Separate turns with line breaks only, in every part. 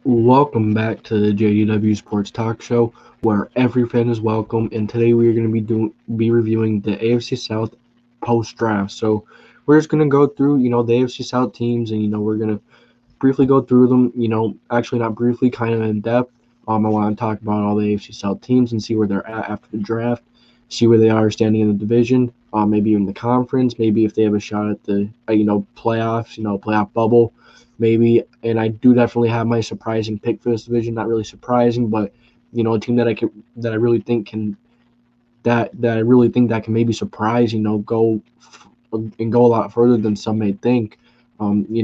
Welcome back to the JDW Sports Talk Show, where every fan is welcome. And today we are going to be reviewing the AFC South post draft. So we're just going to go through, the AFC South teams, and we're going to briefly go through them. Actually not briefly, kind of in depth. I want to talk about all the AFC South teams and see where they're at after the draft, see where they are standing in the division, maybe in the conference, maybe if they have a shot at the playoffs, playoff bubble, maybe. And I do definitely have my surprising pick for this division. Not really surprising, but a team that I really think can that I really think that can maybe surprise. Go a lot further than some may think. So you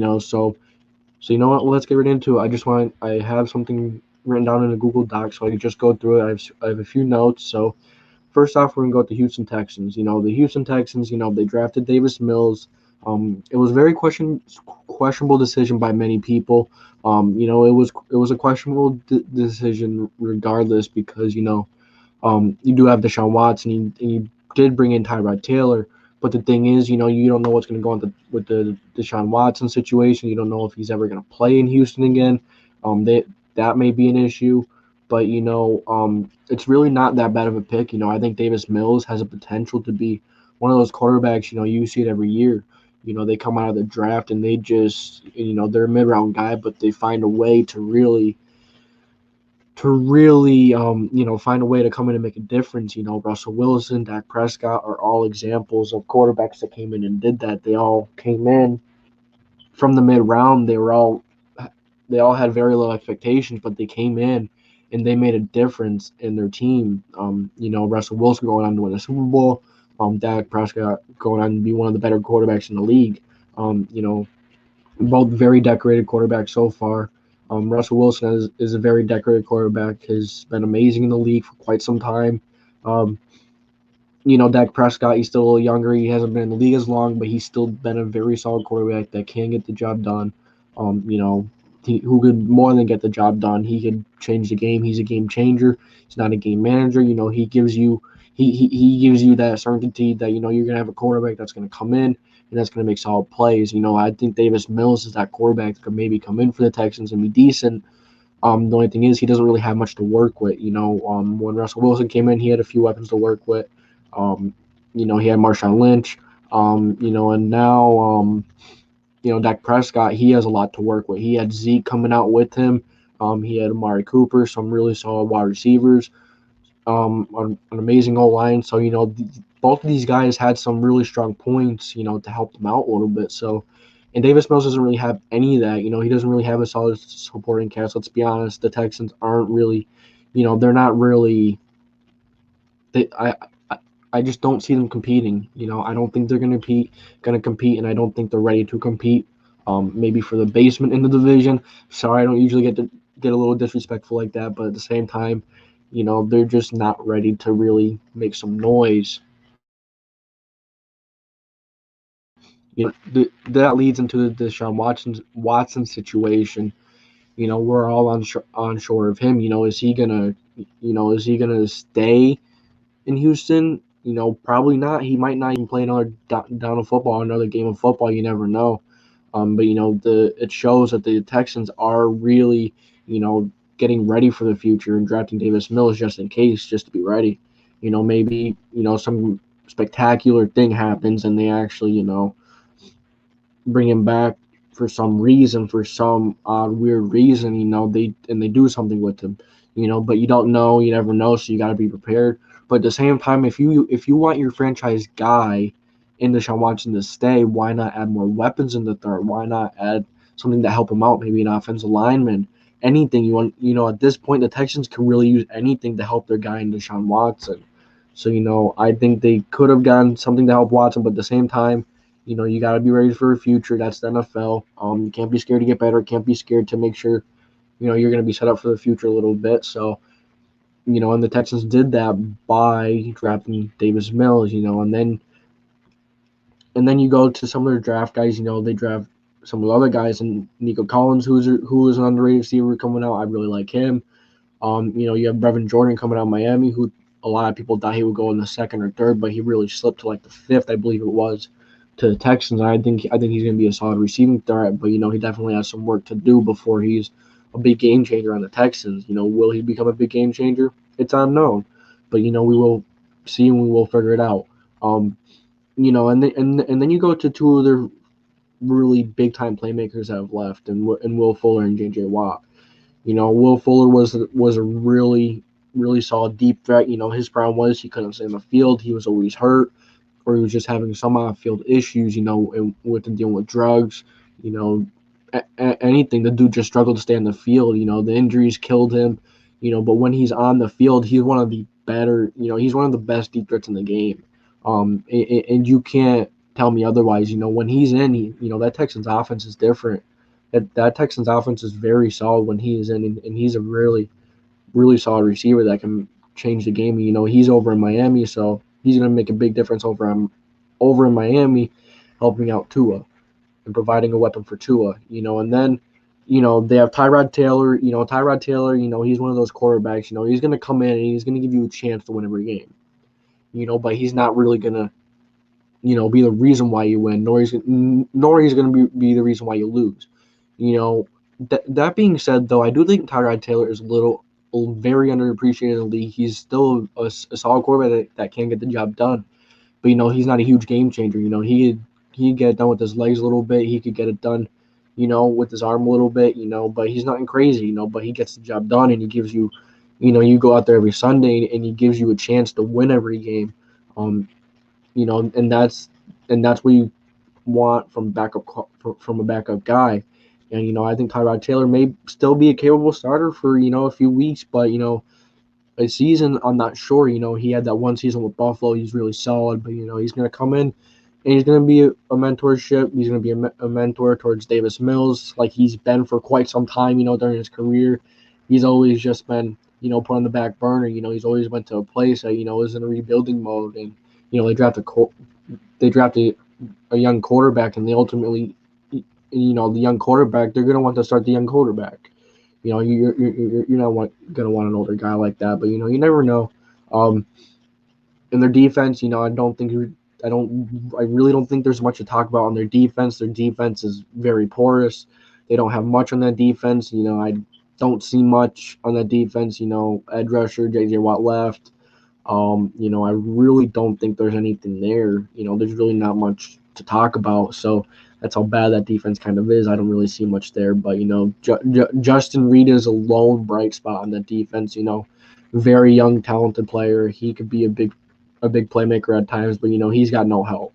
know what? Let's get right into it. I have something written down in a Google Doc, so I can just go through it. I have a few notes. So first off, we're gonna go with the Houston Texans. The Houston Texans. They drafted Davis Mills. It was a very questionable decision by many people. It was a questionable decision regardless because you do have Deshaun Watson, and you did bring in Tyrod Taylor. But the thing is, you don't know what's going to go on with the Deshaun Watson situation. You don't know if he's ever going to play in Houston again. That may be an issue. But, it's really not that bad of a pick. I think Davis Mills has a potential to be one of those quarterbacks, you see it every year. They come out of the draft and they just, they're a mid-round guy, but they find a way to really find a way to come in and make a difference. Russell Wilson, Dak Prescott are all examples of quarterbacks that came in and did that. They all came in from the mid round. They all had very low expectations, but they came in and they made a difference in their team. Russell Wilson going on to win a Super Bowl. Dak Prescott going on to be one of the better quarterbacks in the league. Both very decorated quarterbacks so far. Russell Wilson is a very decorated quarterback, has been amazing in the league for quite some time. Um, Dak Prescott, he's still a little younger. He hasn't been in the league as long, but he's still been a very solid quarterback that can get the job done. Who could more than get the job done. He could change the game. He's a game changer. He's not a game manager. He gives you that certainty that you're gonna have a quarterback that's gonna come in and that's gonna make solid plays. I think Davis Mills is that quarterback that could maybe come in for the Texans and be decent. The only thing is he doesn't really have much to work with. When Russell Wilson came in, he had a few weapons to work with. Um, he had Marshawn Lynch. And now Dak Prescott, he has a lot to work with. He had Zeke coming out with him. He had Amari Cooper, some really solid wide receivers, an amazing O line. So both of these guys had some really strong points, to help them out a little bit. So, and Davis Mills doesn't really have any of that. He doesn't really have a solid supporting cast. Let's be honest, the Texans aren't really, they're not really. They, I just don't see them competing. I don't think they're gonna compete, and I don't think they're ready to compete. Maybe for the basement in the division. Sorry, I don't usually get a little disrespectful like that, but at the same time, they're just not ready to really make some noise. That leads into the Deshaun Watson situation. We're all onshore of him. Is he gonna stay in Houston? Probably not. He might not even play another down of football, another game of football. You never know. But it shows that the Texans are really, getting ready for the future and drafting Davis Mills just in case, just to be ready. Maybe some spectacular thing happens and they actually, bring him back for some reason, for some odd, weird reason. They do something with him. But you don't know, you never know, so you got to be prepared. But at the same time, if you want your franchise guy in Deshaun Watson to stay, why not add more weapons in the third? Why not add something to help him out? Maybe an offensive lineman, anything you want. At this point, the Texans can really use anything to help their guy in Deshaun Watson. So I think they could have gotten something to help Watson, but at the same time, you got to be ready for the future. That's the NFL. You can't be scared to get better. Can't be scared to make sure you're going to be set up for the future a little bit. So and the Texans did that by drafting Davis Mills. And then you go to some of their draft guys. They draft some of the other guys, and Nico Collins, who is an underrated receiver coming out. I really like him. You have Brevin Jordan coming out of Miami, who a lot of people thought he would go in the second or third, but he really slipped to like the fifth, I believe it was, to the Texans. And I think he's going to be a solid receiving threat, but he definitely has some work to do before he's a big game changer on the Texans. Will he become a big game changer? It's unknown, but we will see and we will figure it out. And then you go to two other really big time playmakers that have left, and Will Fuller and J.J. Watt. Will Fuller was a really solid deep threat. His problem was he couldn't stay on the field. He was always hurt, or he was just having some off-field issues. And with dealing with drugs. Anything. The dude just struggled to stay on the field. The injuries killed him. But when he's on the field, he's one of the better. He's one of the best deep threats in the game. And you can't tell me otherwise. When he's in, that Texans offense is different. That Texans offense is very solid when he is in, and he's a really, really solid receiver that can change the game. He's over in Miami, so he's going to make a big difference over in Miami, helping out Tua and providing a weapon for Tua. And then, they have Tyrod Taylor. Tyrod Taylor, he's one of those quarterbacks. He's going to come in and he's going to give you a chance to win every game. But he's not really going to, be the reason why you win, nor he's going to be the reason why you lose. That being said, though, I do think Tyrod Taylor is very underappreciated in the league. He's still a solid quarterback that can get the job done. But, he's not a huge game changer. He could get it done with his legs a little bit. He could get it done, with his arm a little bit, but he's nothing crazy, but he gets the job done, and he gives you, you go out there every Sunday and he gives you a chance to win every game. And that's what you want from a backup guy. And, I think Tyrod Taylor may still be a capable starter for, a few weeks, but, a season, I'm not sure. He had that one season with Buffalo. He's really solid, but, he's going to come in and he's going to be a mentorship. He's going to be a mentor towards Davis Mills, like he's been for quite some time, during his career. He's always just been, put on the back burner. He's always went to a place that, is in a rebuilding mode. And, they drafted a young quarterback, and they ultimately, the young quarterback, they're going to want to start the young quarterback. You're not going to want an older guy like that, but, you never know. In their defense, I really don't think there's much to talk about on their defense. Their defense is very porous. They don't have much on that defense. I don't see much on that defense. Edge rusher, J.J. Watt left. I really don't think there's anything there. There's really not much to talk about. So that's how bad that defense kind of is. I don't really see much there. But, Justin Reed is a lone bright spot on that defense. Very young, talented player. He could be a big playmaker at times, but, he's got no help.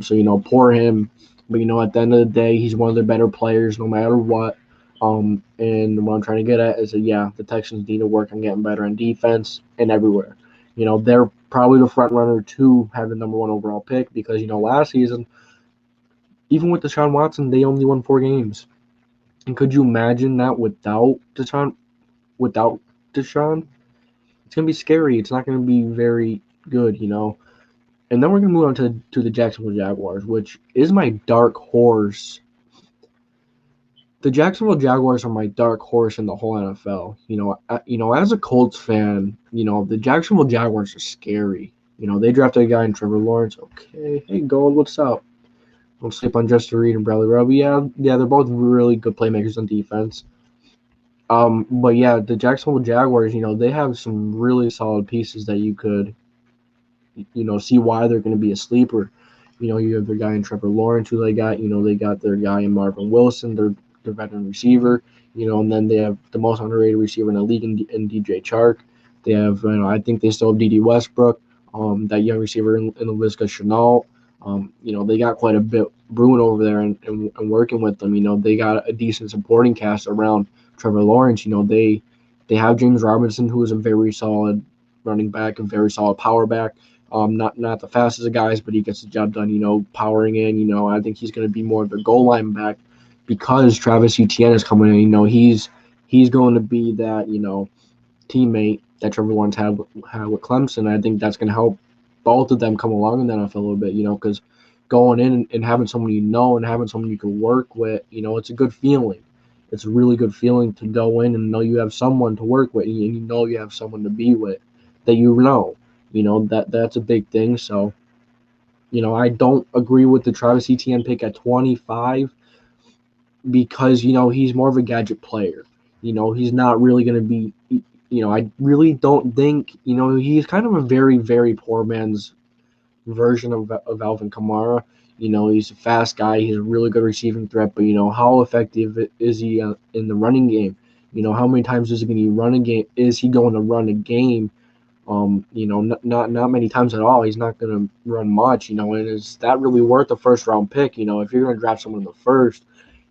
So, poor him. But, at the end of the day, he's one of the better players no matter what. And what I'm trying to get at is that, the Texans need to work on getting better on defense and everywhere. They're probably the front runner to have the number one overall pick because, last season, even with Deshaun Watson, they only won 4 games. And could you imagine that without Deshaun? It's going to be scary. It's not going to be very good, And then we're going to move on to the Jacksonville Jaguars, which is my dark horse. The Jacksonville Jaguars are my dark horse in the whole NFL. As a Colts fan, the Jacksonville Jaguars are scary. They drafted a guy in Trevor Lawrence. Okay, hey, Gold, what's up? Don't sleep on Justin Reed and Bradley Roby. Yeah, they're both really good playmakers on defense. But the Jacksonville Jaguars, they have some really solid pieces that you could, see why they're going to be a sleeper. You have their guy in Trevor Lawrence, who they got. They got their guy in Marvin Wilson, their veteran receiver. And then they have the most underrated receiver in the league in DJ Chark. They have, I think they still have D.D. Westbrook, that young receiver in Laviska Shenault. They got quite a bit brewing over there and working with them. They got a decent supporting cast around Trevor Lawrence. They have James Robinson, who is a very solid running back, a very solid power back. Not the fastest of guys, but he gets the job done, powering in. I think he's going to be more of the goal line back because Travis Etienne is coming in. He's going to be that, teammate that Trevor Lawrence had with Clemson. I think that's going to help both of them come along in the NFL a little bit, because going in and having someone and having someone you can work with, it's a good feeling. It's a really good feeling to go in and know you have someone to work with and you have someone to be with that that's a big thing. So, I don't agree with the Travis Etienne pick at 25 because, he's more of a gadget player. He's not really going to be. I really don't think. He's kind of a very, very poor man's version of Alvin Kamara. He's a fast guy. He's a really good receiving threat. But how effective is he in the running game? How many times is he going to run a game? Is he going to run a game? Not many times at all. He's not going to run much. And is that really worth a first round pick? If you're going to draft someone in the first,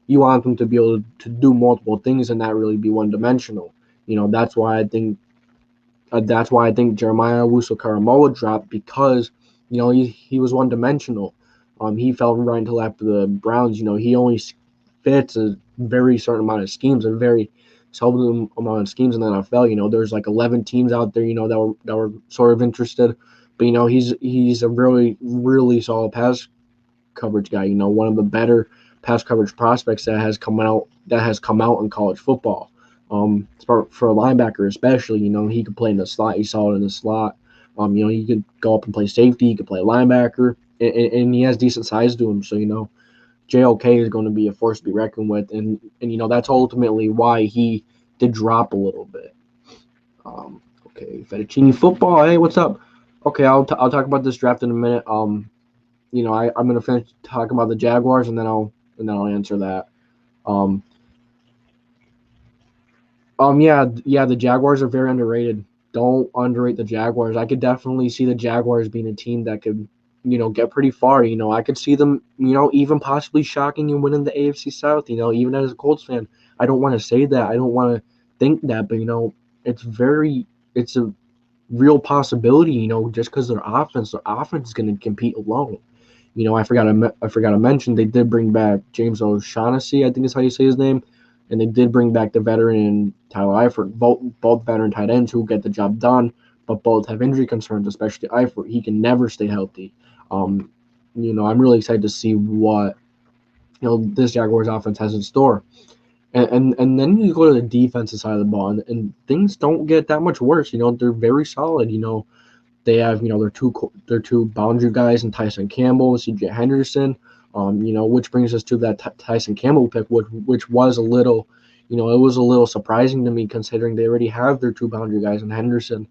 you want them to be able to do multiple things and not really be one dimensional. That's why I think Jeremiah Owusu-Koramoah dropped, because he was one dimensional. He fell right into the lap of the Browns. He only fits a very certain amount of schemes, a very seldom amount of schemes in the NFL. There's like 11 teams out there, that were sort of interested. But he's a really, really solid pass coverage guy. One of the better pass coverage prospects that has come out in college football. For a linebacker especially, he could play in the slot. He's solid in the slot. He could go up and play safety. He could play linebacker, and he has decent size to him. So JOK is going to be a force to be reckoned with, and that's ultimately why he did drop a little bit. Okay, Fettuccine football. Hey, what's up? Okay, I'll talk about this draft in a minute. I'm gonna finish talking about the Jaguars, and then I'll answer that. Yeah, the Jaguars are very underrated. Don't underrate the Jaguars. I could definitely see the Jaguars being a team that could, get pretty far. I could see them, even possibly shocking and winning the AFC South. Even as a Colts fan, I don't want to say that. I don't want to think that, but it's a real possibility. Just because their offense is going to compete alone. I forgot to mention they did bring back James O'Shaughnessy, I think is how you say his name. And they did bring back the veteran Tyler Eifert, both veteran tight ends who get the job done, but both have injury concerns, especially Eifert. He can never stay healthy. I'm really excited to see what this Jaguars offense has in store. And then you go to the defensive side of the ball, and things don't get that much worse. They're very solid. They have their two boundary guys in Tyson Campbell and C.J. Henderson. Which brings us to that Tyson Campbell pick, which was a little, it was a little surprising to me, considering they already have their two boundary guys in Henderson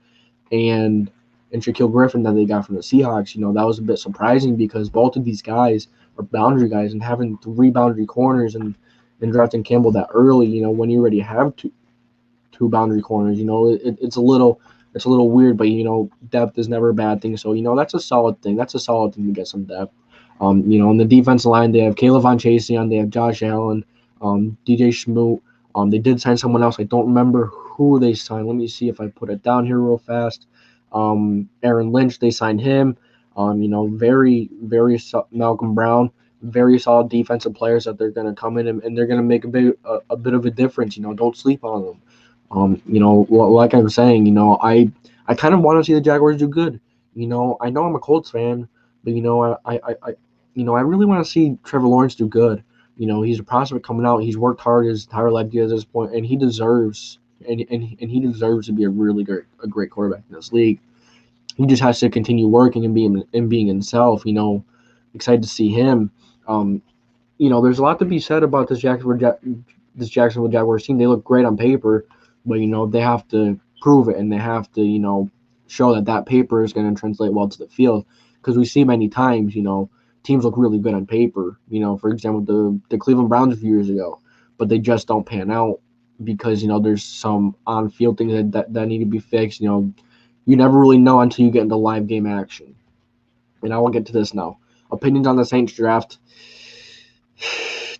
and Shaquille Griffin that they got from the Seahawks. That was a bit surprising, because both of these guys are boundary guys, and having three boundary corners and drafting Campbell that early, when you already have two boundary corners, it's a little weird, but depth is never a bad thing. So that's a solid thing. That's a solid thing to get some depth. On the defensive line, they have Caleb Von Chaseon, they have Josh Allen, DJ Smoot. They did sign someone else. I don't remember who they signed. Let me see if I put it down here real fast. Aaron Lynch, they signed him. Very, very Malcolm Brown, very solid defensive players that they're going to come in and they're going to make a bit of a difference. Don't sleep on them. Like I'm saying, I kind of want to see the Jaguars do good. I know I'm a Colts fan, but I really want to see Trevor Lawrence do good. He's a prospect coming out. He's worked hard his entire life at this point, and he deserves to be a really great quarterback in this league. He just has to continue working and being himself. Excited to see him. There's a lot to be said about this Jacksonville Jaguars team. They look great on paper, but they have to prove it, and they have to show that paper is going to translate well to the field. Because we see many times, teams look really good on paper. For example, the Cleveland Browns a few years ago, but they just don't pan out because there's some on-field things that need to be fixed. You never really know until you get into live game action. And I will get to this now. Opinions on the Saints draft.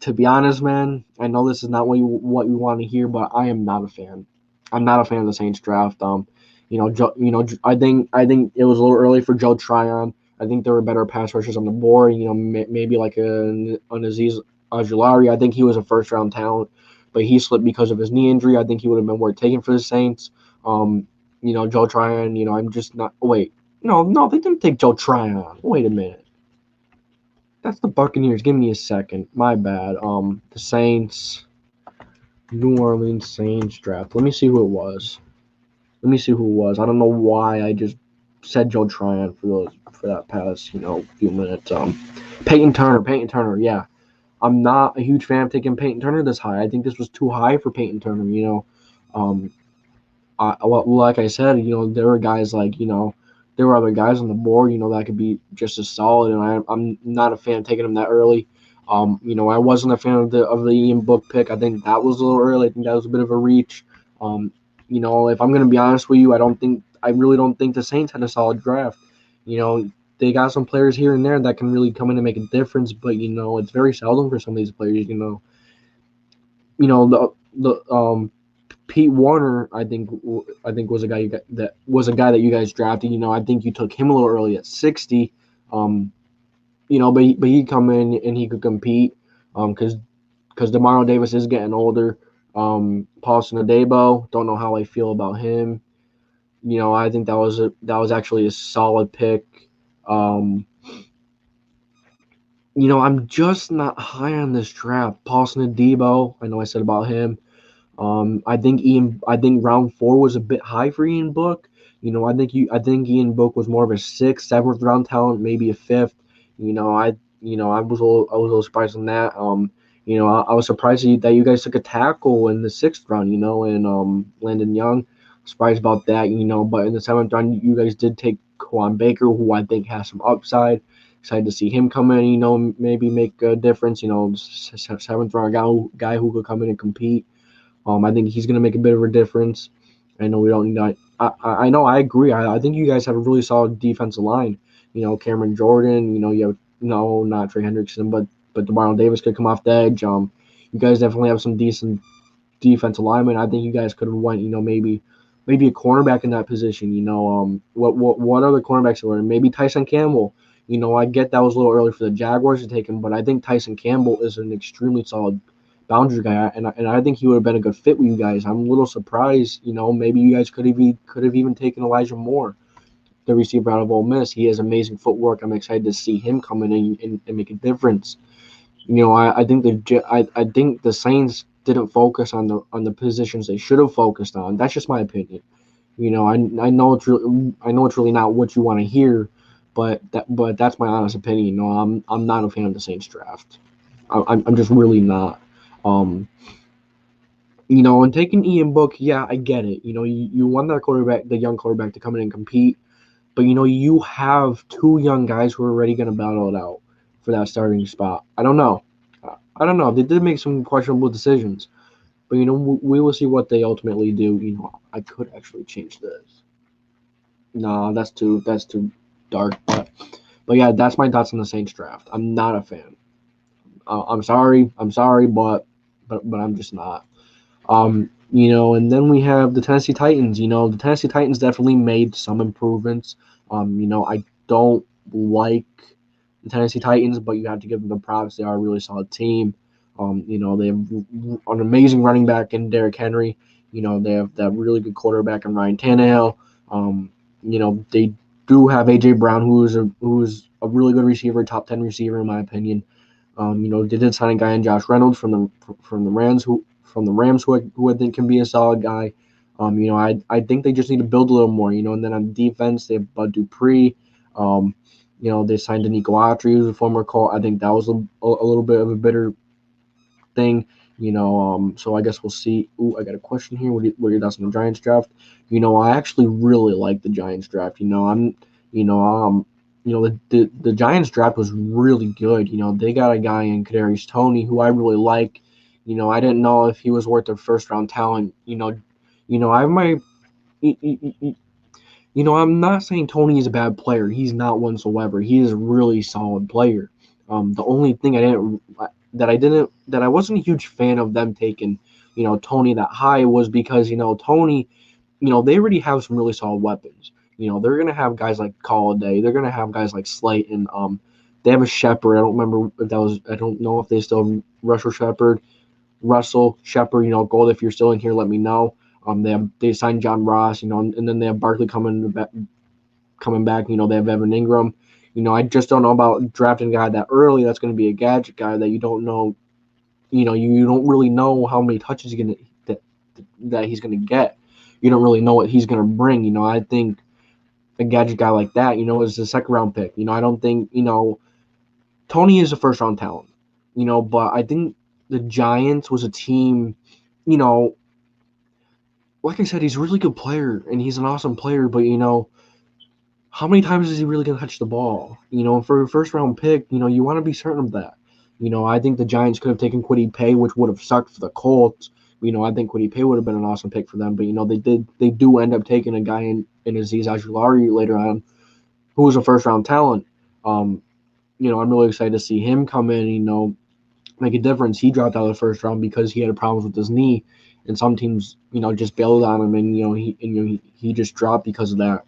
To be honest, man, I know this is not what you want to hear, but I am not a fan. I'm not a fan of the Saints draft. I think it was a little early for Joe Tryon. I think there were better pass rushers on the board. Maybe like an Azeez Ojulari. I think he was a first-round talent, but he slipped because of his knee injury. I think he would have been worth taking for the Saints. Joe Tryon. I'm just not. Wait, no, they didn't take Joe Tryon. Wait a minute. That's the Buccaneers. Give me a second. My bad. The Saints, New Orleans Saints draft. Let me see who it was. I don't know why I just said Joe Tryon for that past, few minutes. Peyton Turner. Yeah. I'm not a huge fan of taking Peyton Turner this high. I think this was too high for Peyton Turner. Um, like I said, there were guys like there were other guys on the board, that could be just as solid, and I'm not a fan of taking them that early. I wasn't a fan of the Ian Book pick. I think that was a little early. I think that was a bit of a reach. Um, if I'm gonna be honest with you, I really don't think the Saints had a solid draft. They got some players here and there that can really come in and make a difference, but it's very seldom for some of these players. The Pete Warner, I think was a guy that you guys drafted. I think you took him a little early at 60. But he'd come in and he could compete. Because Demario Davis is getting older. Paulson Adebo, don't know how I feel about him. I think that was actually a solid pick. I'm just not high on this draft. Paulson Adebo, I know I said about him. I think round 4 was a bit high for Ian Book. I think Ian Book was more of a 6th, 7th round talent, maybe a 5th. I was a little surprised on that. I was surprised that you guys took a tackle in the 6th round. And Landon Young. Surprised about that. But in the 7th round, you guys did take Quan Baker, who I think has some upside. Excited to see him come in. Maybe make a difference. 7th round guy who could come in and compete. I think he's going to make a bit of a difference. I know we don't need. I know. I agree. I think you guys have a really solid defensive line. Cameron Jordan. You have not Trey Hendrickson, but Demario Davis could come off the edge. You guys definitely have some decent defensive linemen. I think you guys could have went. Maybe a cornerback in that position. What other cornerbacks are there? Maybe Tyson Campbell. I get that was a little early for the Jaguars to take him, but I think Tyson Campbell is an extremely solid boundary guy, and I think he would have been a good fit with you guys. I'm a little surprised. Maybe you guys could have even taken Elijah Moore, the receiver out of Ole Miss. He has amazing footwork. I'm excited to see him come in and make a difference. I think the Saints didn't focus on the positions they should have focused on. That's just my opinion. I know it's really not what you want to hear, but that's my honest opinion. I'm not a fan of the Saints draft. I'm just really not. And taking Ian Book, yeah, I get it. You want that quarterback, the young quarterback, to come in and compete, but you have 2 young guys who are already going to battle it out for that starting spot. I don't know. They did make some questionable decisions, but we will see what they ultimately do. I could actually change this. No, that's too dark. But yeah, that's my thoughts on the Saints draft. I'm not a fan. I'm sorry, but I'm just not. And then we have the Tennessee Titans. The Tennessee Titans definitely made some improvements. I don't like the Tennessee Titans, but you have to give them the props. They are a really solid team. They have an amazing running back in Derrick Henry. They have that really good quarterback in Ryan Tannehill. They do have A.J. Brown, who is a really good receiver, top 10 receiver in my opinion. They did sign a guy in Josh Reynolds from the Rams, who I think can be a solid guy. I think they just need to build a little more. And then on defense, they have Bud Dupree. They signed Danico Autry, who's a former Colt. I think that was a little bit of a bitter thing. So I guess we'll see. Ooh, I got a question here. What are your thoughts on the Giants draft? I actually really like the Giants draft. The Giants draft was really good. They got a guy in Kadarius Toney who I really like. I didn't know if he was worth their first round talent. I might. I'm not saying Toney is a bad player. He's not whatsoever. He is a really solid player. The only thing I wasn't a huge fan of them taking, Toney that high was because, Toney, they already have some really solid weapons. They're going to have guys like Calladay. They're going to have guys like Slayton. They have a Shepard. I don't know if they still have Russell Shepard. Gold, if you're still in here, let me know. They signed John Ross, and then they have Barkley coming back. They have Evan Ingram. I just don't know about drafting a guy that early. That's going to be a gadget guy that you don't know. You don't really know how many touches that he's going to get. You don't really know what he's going to bring. I think a gadget guy like that, is a second round pick. I don't think Toney is a first round talent. But I think the Giants was a team, you know, like I said, he's a really good player and he's an awesome player, but how many times is he really going to touch the ball? For a first round pick, you want to be certain of that. I think the Giants could have taken Kwity Paye, which would have sucked for the Colts. I think Kwity Paye would have been an awesome pick for them, but they do end up taking a guy in Azeez Ojulari later on, who was a first round talent. I'm really excited to see him come in, make a difference. He dropped out of the first round because he had problems with his knee, and some teams, just bailed on him, and he just dropped because of that.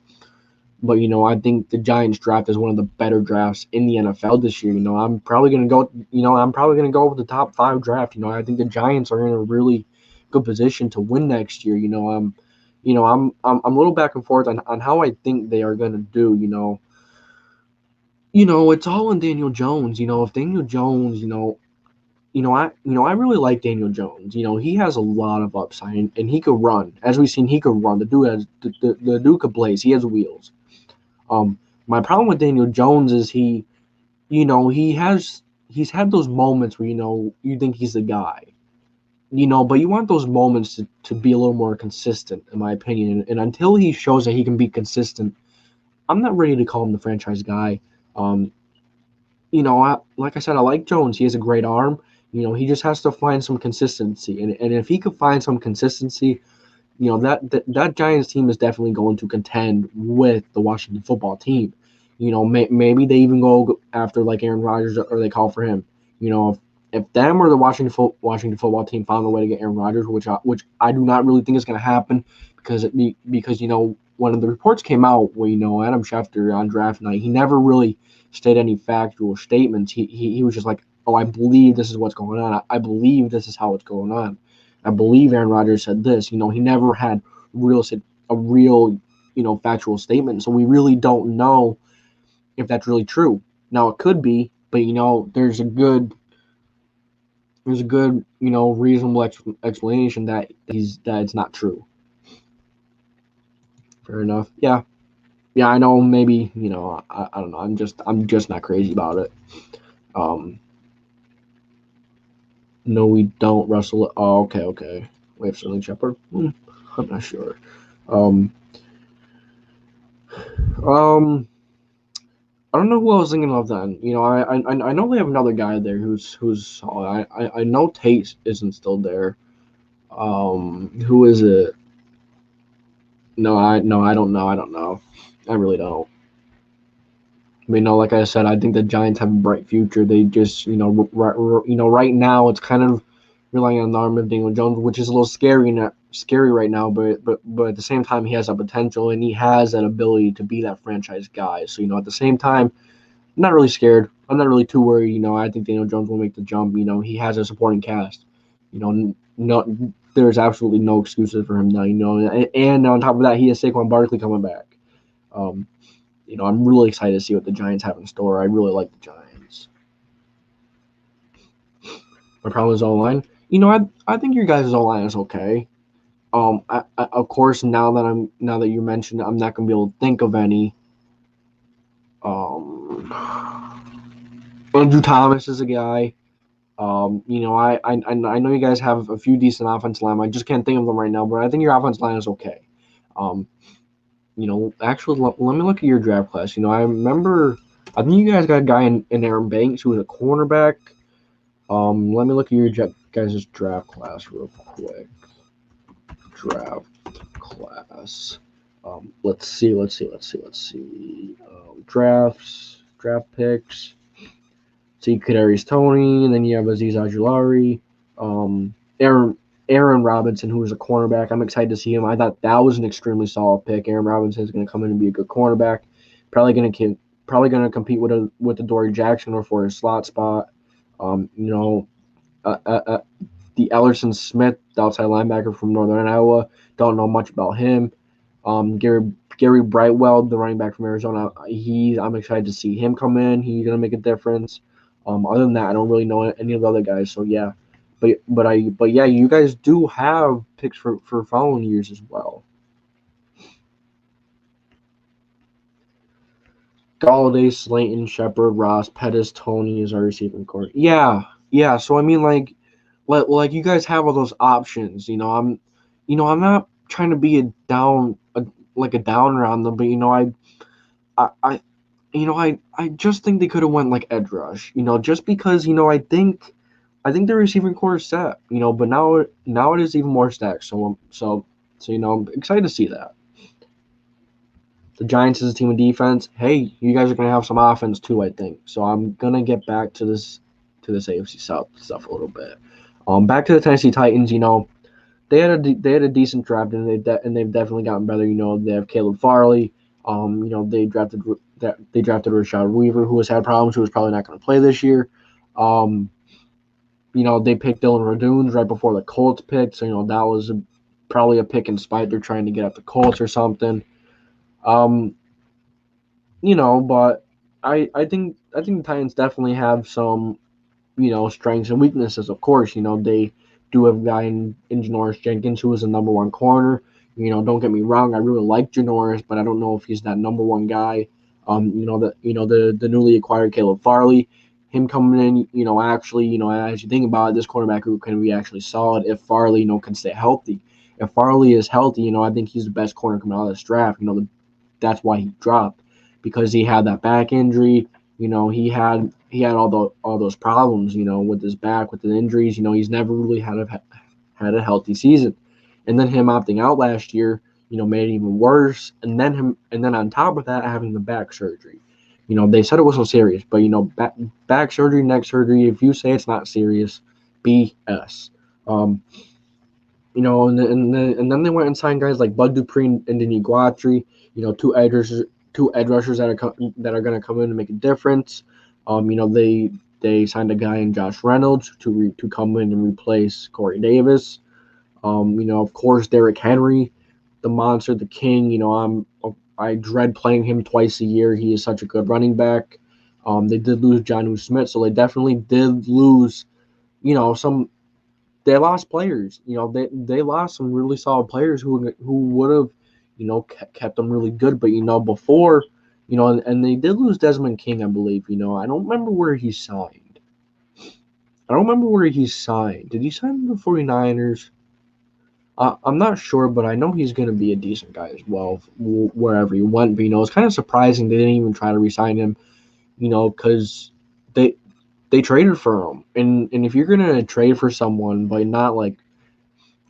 But I think the Giants draft is one of the better drafts in the NFL this year. I'm probably gonna go. I'm probably gonna go with the top 5 draft. I think the Giants are in a really good position to win next year. I'm a little back and forth on how I think they are gonna do. It's all in Daniel Jones. If Daniel Jones, I really like Daniel Jones. He has a lot of upside and he could run. As we've seen, he could run. The dude could blaze. He has wheels. My problem with Daniel Jones is he's had those moments where you think he's the guy, but you want those moments to be a little more consistent, in my opinion. And until he shows that he can be consistent, I'm not ready to call him the franchise guy. Like I said, I like Jones. He has a great arm. He just has to find some consistency, and if he could find some consistency, that Giants team is definitely going to contend with the Washington football team. Maybe they even go after like Aaron Rodgers or they call for him. If them or the Washington football team found a way to get Aaron Rodgers, which I do not really think is going to happen because one of the reports came out where Adam Schefter on draft night, he never really stated any factual statements. He was just like, oh, I believe this is what's going on. I believe this is how it's going on. I believe Aaron Rodgers said this. He never had a real factual statement. So we really don't know if that's really true. Now it could be, but there's a good reasonable explanation that it's not true. Fair enough. Yeah. Yeah, I know. Maybe I don't know. I'm just not crazy about it. No, we don't wrestle. Oh, okay. We have Sterling Shepard. I'm not sure. I don't know who I was thinking of then. I know we have another guy there who's I know Tate isn't still there. Who is it? No, I don't know. I don't know. I really don't. Like I said, I think the Giants have a bright future. They just, right now it's kind of relying on the arm of Daniel Jones, which is a little scary right now. But at the same time, he has that potential and he has that ability to be that franchise guy. So at the same time, I'm not really scared. I'm not really too worried. I think Daniel Jones will make the jump. He has a supporting cast. No, there's absolutely no excuses for him now. And on top of that, he has Saquon Barkley coming back. I'm really excited to see what the Giants have in store. I really like the Giants. My problem is O-line. I think your guys' O-line is okay. Of course, now that you mentioned it, I'm not gonna be able to think of any. Andrew Thomas is a guy. I know you guys have a few decent offensive linemen. I just can't think of them right now, but I think your offensive line is okay. Actually, let me look at your draft class. I remember, I think you guys got a guy in Aaron Banks who was a cornerback. Let me look at your guys' draft class real quick. Draft class. Let's see. Draft picks. See Kadarius Toney, and then you have Azeez Ojulari. Aaron Robinson, who was a cornerback. I'm excited to see him. I thought that was an extremely solid pick. Aaron Robinson is going to come in and be a good cornerback. Probably going to compete with the Dory Jackson or for his slot spot. The Ellerson Smith, the outside linebacker from Northern Iowa. Don't know much about him. Gary Brightwell, the running back from Arizona. I'm excited to see him come in. He's going to make a difference. Other than that, I don't really know any of the other guys. So yeah. But yeah, you guys do have picks for following years as well. Galladay, Slayton, Shepard, Ross, Pettis, Toney is our receiving core. Yeah, yeah. So I mean, like you guys have all those options. I'm not trying to be like a downer on them, but I I just think they could have went like edge rush. Just because I think the receiving core is set. But now it is even more stacked. So I'm excited to see that. The Giants as a team of defense. Hey, you guys are gonna have some offense too, I think. So I'm gonna get back to this AFC South stuff a little bit. Back to the Tennessee Titans. They had a decent draft, and they've definitely gotten better. They have Caleb Farley. They drafted Rashad Weaver, who has had problems, who is probably not going to play this year. Um, they picked Dylan Radunes right before the Colts picked, so that was probably a pick in spite. They're trying to get at the Colts or something. Um, but I think the Titans definitely have some strengths and weaknesses. Of course, they do have a guy in Janoris Jenkins who is a number one corner. Don't get me wrong, I really like Janoris, but I don't know if he's that number one guy. The newly acquired Caleb Farley, him coming in, actually, as you think about it, this quarterback group can be actually solid if Farley, can stay healthy. If Farley is healthy, I think he's the best corner coming out of this draft. That's why he dropped, because he had that back injury. He had all those problems, with his back, with the injuries. He's never really had a healthy season, and then him opting out last year, made it even worse. And then on top of that, having the back surgery. They said it wasn't serious, but back surgery, neck surgery. If you say it's not serious, BS. And then they went and signed guys like Bud Dupree and Denis Guatry. Two edge rushers that are going to come in and make a difference. They signed a guy in Josh Reynolds to come in and replace Corey Davis. Of course, Derrick Henry, the monster, the king. I dread playing him twice a year. He is such a good running back. They did lose Jonnu Smith, so they definitely did lose. Some they lost players. They lost some really solid players who would have, kept them really good. But before, and they did lose Desmond King, I believe. I don't remember where he signed. Did he sign the 49ers? I'm not sure, but I know he's going to be a decent guy as well, wherever he went. But it's kind of surprising they didn't even try to re-sign him. Because they traded for him, and if you're going to trade for someone but not like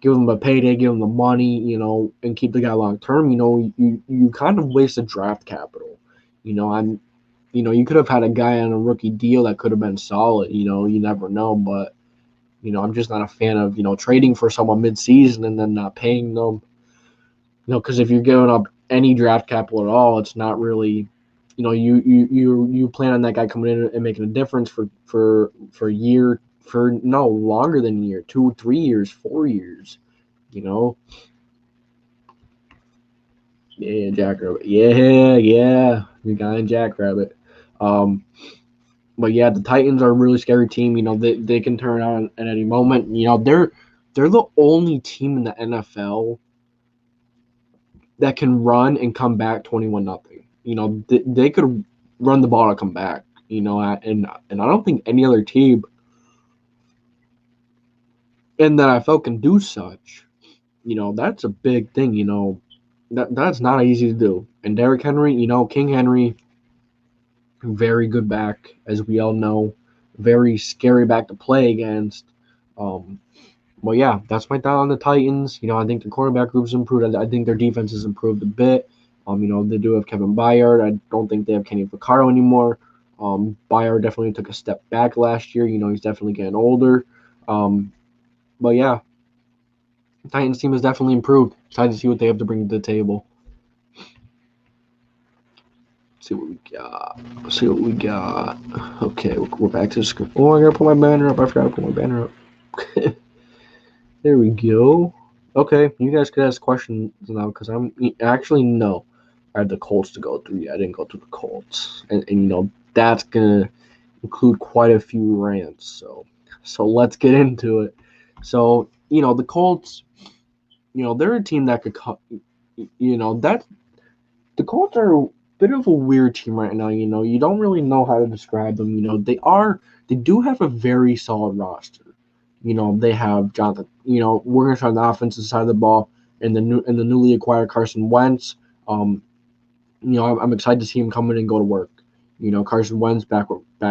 give them a payday, give them the money, and keep the guy long term, you kind of wasted draft capital. You could have had a guy on a rookie deal that could have been solid. You never know, but I'm just not a fan of trading for someone mid-season and then not paying them. Because if you're giving up any draft capital at all, it's not really. You plan on that guy coming in and making a difference for a year, for no longer than a year, 2, 3 years, 4 years. Yeah, Jackrabbit. Yeah, you got a Jackrabbit. But yeah, the Titans are a really scary team. They can turn on at any moment. They're the only team in the NFL that can run and come back 21-0. They could run the ball to come back. And I don't think any other team in the NFL can do such. That's a big thing. That's not easy to do. And Derrick Henry, King Henry, very good back, as we all know, very scary back to play against. Well, yeah, that's my thought on the Titans. I think the quarterback group's improved. I think their defense has improved a bit. They do have Kevin Byard. I don't think they have Kenny Vaccaro anymore. Byard definitely took a step back last year. He's definitely getting older. But yeah, the Titans team has definitely improved. Excited to see what they have to bring to the table. See what we got. Okay, we're back to the screen. Oh, I gotta put my banner up. I forgot to put my banner up. There we go. Okay, you guys could ask questions now, because actually no. I had the Colts to go through. I didn't go through the Colts, and that's gonna include quite a few rants. So let's get into it. So the Colts, they're a team that could, that the Colts are bit of a weird team right now. You don't really know how to describe them. They do have a very solid roster. They have Jonathan. We're gonna try on the offensive side of the ball, and the newly acquired Carson Wentz. Um, I'm excited to see him come in and go to work. Carson Wentz back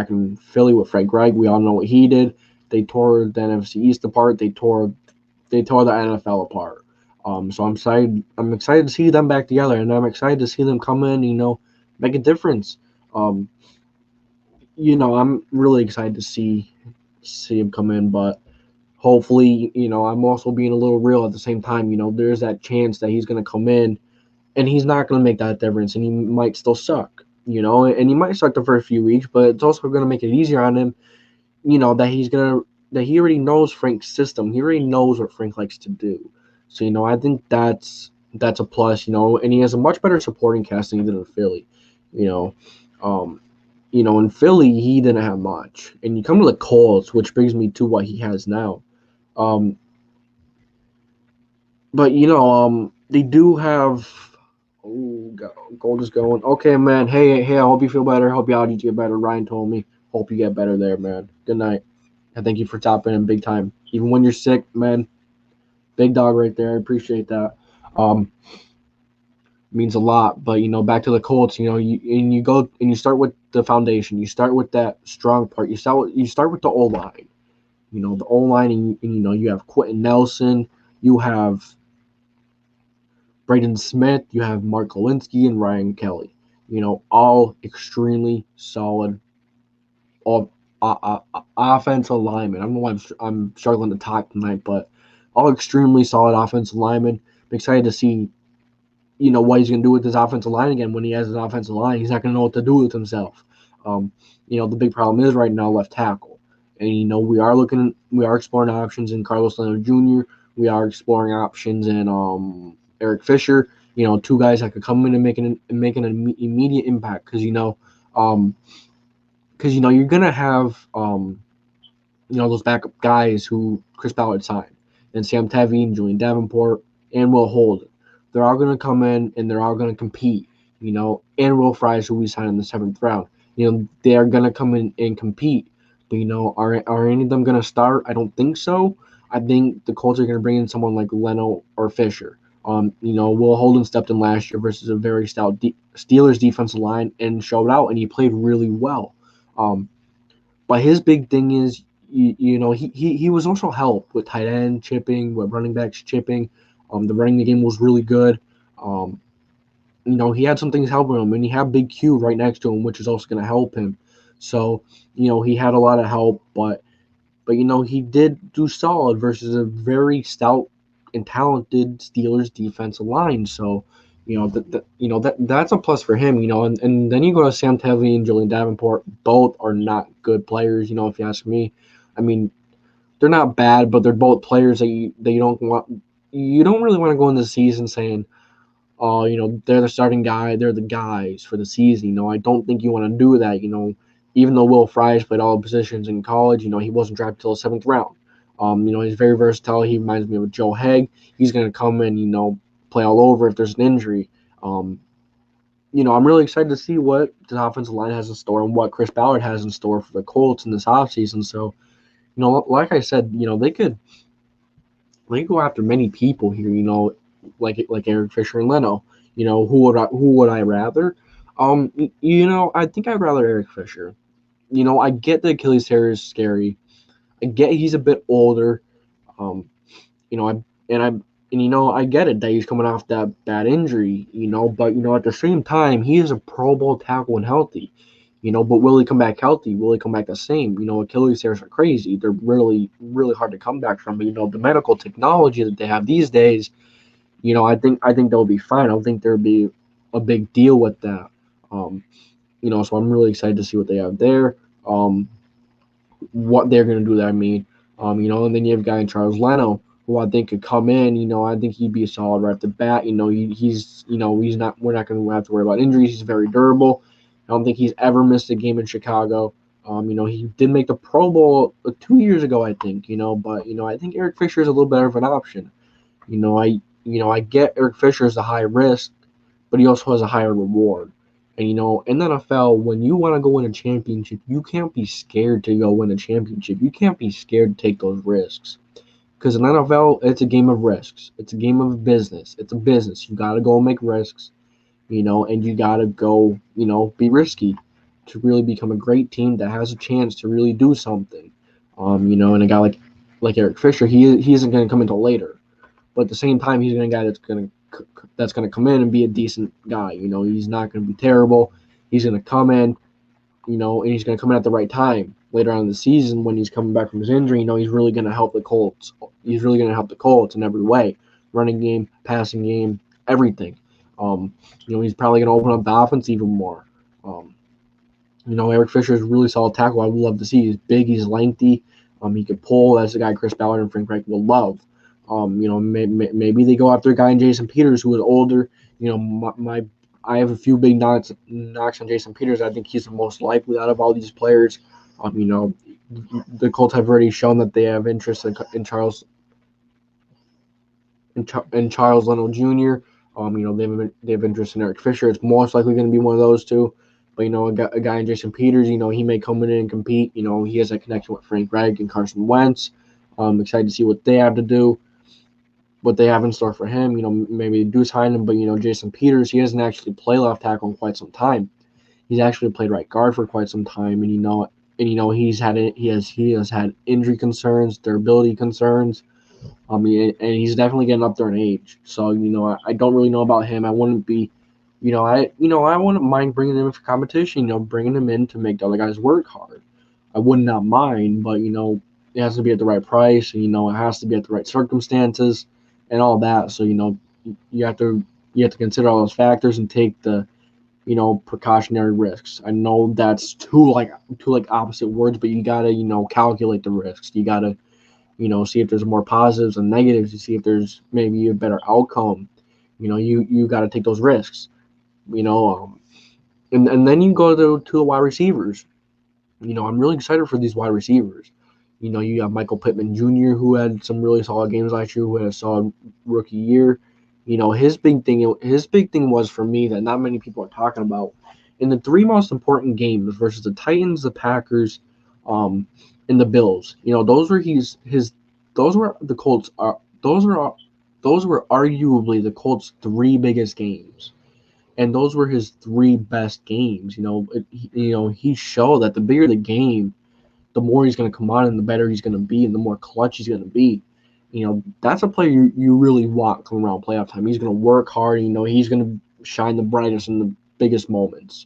in Philly with Frank Reich. We all know what he did. They tore the NFC East apart. They tore the NFL apart. So I'm excited. I'm excited to see them back together, and I'm excited to see them come in. Make a difference. Um, I'm really excited to see him come in, but hopefully, I'm also being a little real at the same time. There's that chance that he's going to come in and he's not going to make that difference, and he might still suck. And he might suck the first few weeks, but it's also going to make it easier on him. That he already knows Frank's system. He already knows what Frank likes to do. So I think that's a plus. And he has a much better supporting cast than he did in Philly. You know, um, in Philly he didn't have much, and you come to the Colts, which brings me to what he has now. Um, but they do have. Oh, Gold is going. Okay, man. Hey. I hope you feel better. Hope your audience get better. Ryan told me. Hope you get better there, man. Good night. And thank you for topping in big time. Even when you're sick, man. Big dog right there. I appreciate that. Means a lot. But back to the Colts. You go and you start with the foundation. You start with that strong part. You start with the O line. The O line, and you have Quentin Nelson. You have Braden Smith, you have Mark Kolinsky, and Ryan Kelly. All extremely solid offensive linemen. I don't know why I'm struggling to talk tonight, but all extremely solid offensive linemen. I'm excited to see, what he's going to do with his offensive line again when he has his offensive line. He's not going to know what to do with himself. The big problem is right now left tackle. And, we are exploring options in Carlos Leonard Jr. We are exploring options in Eric Fisher, two guys that could come in and make an immediate impact because you're gonna have those backup guys who Chris Ballard signed, and Sam Tevy and Julian Davenport and Will Holden. They're all gonna come in and they're all gonna compete, and Will Fries, who we signed in the 7th round. They are gonna come in and compete. But are any of them gonna start? I don't think so. I think the Colts are gonna bring in someone like Leno or Fisher. Will Holden stepped in last year versus a very stout Steelers defensive line and showed out, and he played really well. But his big thing is, he was also helped with tight end chipping, with running backs chipping. The running the game was really good. He had some things helping him, and he had Big Q right next to him, which is also going to help him. So, he had a lot of help, but he did do solid versus a very stout and talented Steelers defensive line. So, that's a plus for him. And then you go to Sam Tevy and Julian Davenport. Both are not good players. If you ask me, I mean, they're not bad, but they're both players that you don't want. You don't really want to go into the season saying, "Oh, they're the starting guy. They're the guys for the season." I don't think you want to do that. Even though Will Fries played all the positions in college, he wasn't drafted till the 7th round. He's very versatile. He reminds me of Joe Haig. He's going to come in, play all over if there's an injury. I'm really excited to see what the offensive line has in store and what Chris Ballard has in store for the Colts in this offseason. So, like I said, they could go after many people here, like Eric Fisher and Leno. Who would I rather? I think I'd rather Eric Fisher. I get the Achilles tear is scary. I get he's a bit older. I get it that he's coming off that bad injury, but at the same time, he is a Pro Bowl tackle when healthy, but will he come back healthy? Will he come back the same? Achilles tears are crazy. They're really, really hard to come back from. But, the medical technology that they have these days, I think they'll be fine. I don't think there'll be a big deal with that. So I'm really excited to see what they have there. What they're going to do there, and then you have a guy in Charles Leno, who I think could come in. I think he'd be a solid right off the bat. He's not. We're not going to have to worry about injuries. He's very durable. I don't think he's ever missed a game in Chicago. He did make the Pro Bowl 2 years ago, I think. But I think Eric Fisher is a little better of an option. I get Eric Fisher is a high risk, but he also has a higher reward. And, in the NFL, when you want to go win a championship, you can't be scared to go win a championship. You can't be scared to take those risks. Because in NFL, it's a game of risks. It's a game of business. It's a business. You got to go make risks, and you got to go, be risky to really become a great team that has a chance to really do something. And a guy like Eric Fisher, he isn't going to come until later. But at the same time, he's a guy that's going to come in and be a decent guy. He's not going to be terrible. He's going to come in, and he's going to come in at the right time later on in the season when he's coming back from his injury. He's really going to help the Colts. He's really going to help the Colts in every way, running game, passing game, everything. He's probably going to open up the offense even more. Eric Fisher is a really solid tackle. I would love to see. He's big. He's lengthy. He can pull. That's the guy Chris Ballard and Frank Reich will love. Maybe they go after a guy in Jason Peters who is older. I have a few big knocks on Jason Peters. I think he's the most likely out of all these players. The Colts have already shown that they have interest in Charles Leno Jr. They have interest in Eric Fisher. It's most likely going to be one of those two. But a guy in Jason Peters, he may come in and compete. He has that connection with Frank Reich and Carson Wentz. I'm excited to see what they have to do, what they have in store for him. Maybe they do sign him, but Jason Peters, he doesn't actually play left tackle in quite some time. He's actually played right guard for quite some time, and he has had injury concerns, durability concerns. And he's definitely getting up there in age. So I don't really know about him. I wouldn't be, I wouldn't mind bringing him in for competition. Bringing him in to make the other guys work hard. I would not mind, but it has to be at the right price, and it has to be at the right circumstances, and all that. So you have to consider all those factors and take the precautionary risks. I know that's two opposite words, but you gotta calculate the risks. You gotta see if there's more positives and negatives. You see if there's maybe a better outcome. You gotta take those risks. And then you go to the wide receivers. I'm really excited for these wide receivers. You have Michael Pittman Jr., who had some really solid games last year, who had a solid rookie year. His big thing was for me that not many people are talking about. In the three most important games versus the Titans, the Packers, and the Bills, those were the Colts those were arguably the Colts' three biggest games. And those were his three best games. He showed that the bigger the game, the more he's going to come on and the better he's going to be and the more clutch he's going to be. That's a player you really want coming around playoff time. He's going to work hard. He's going to shine the brightest in the biggest moments.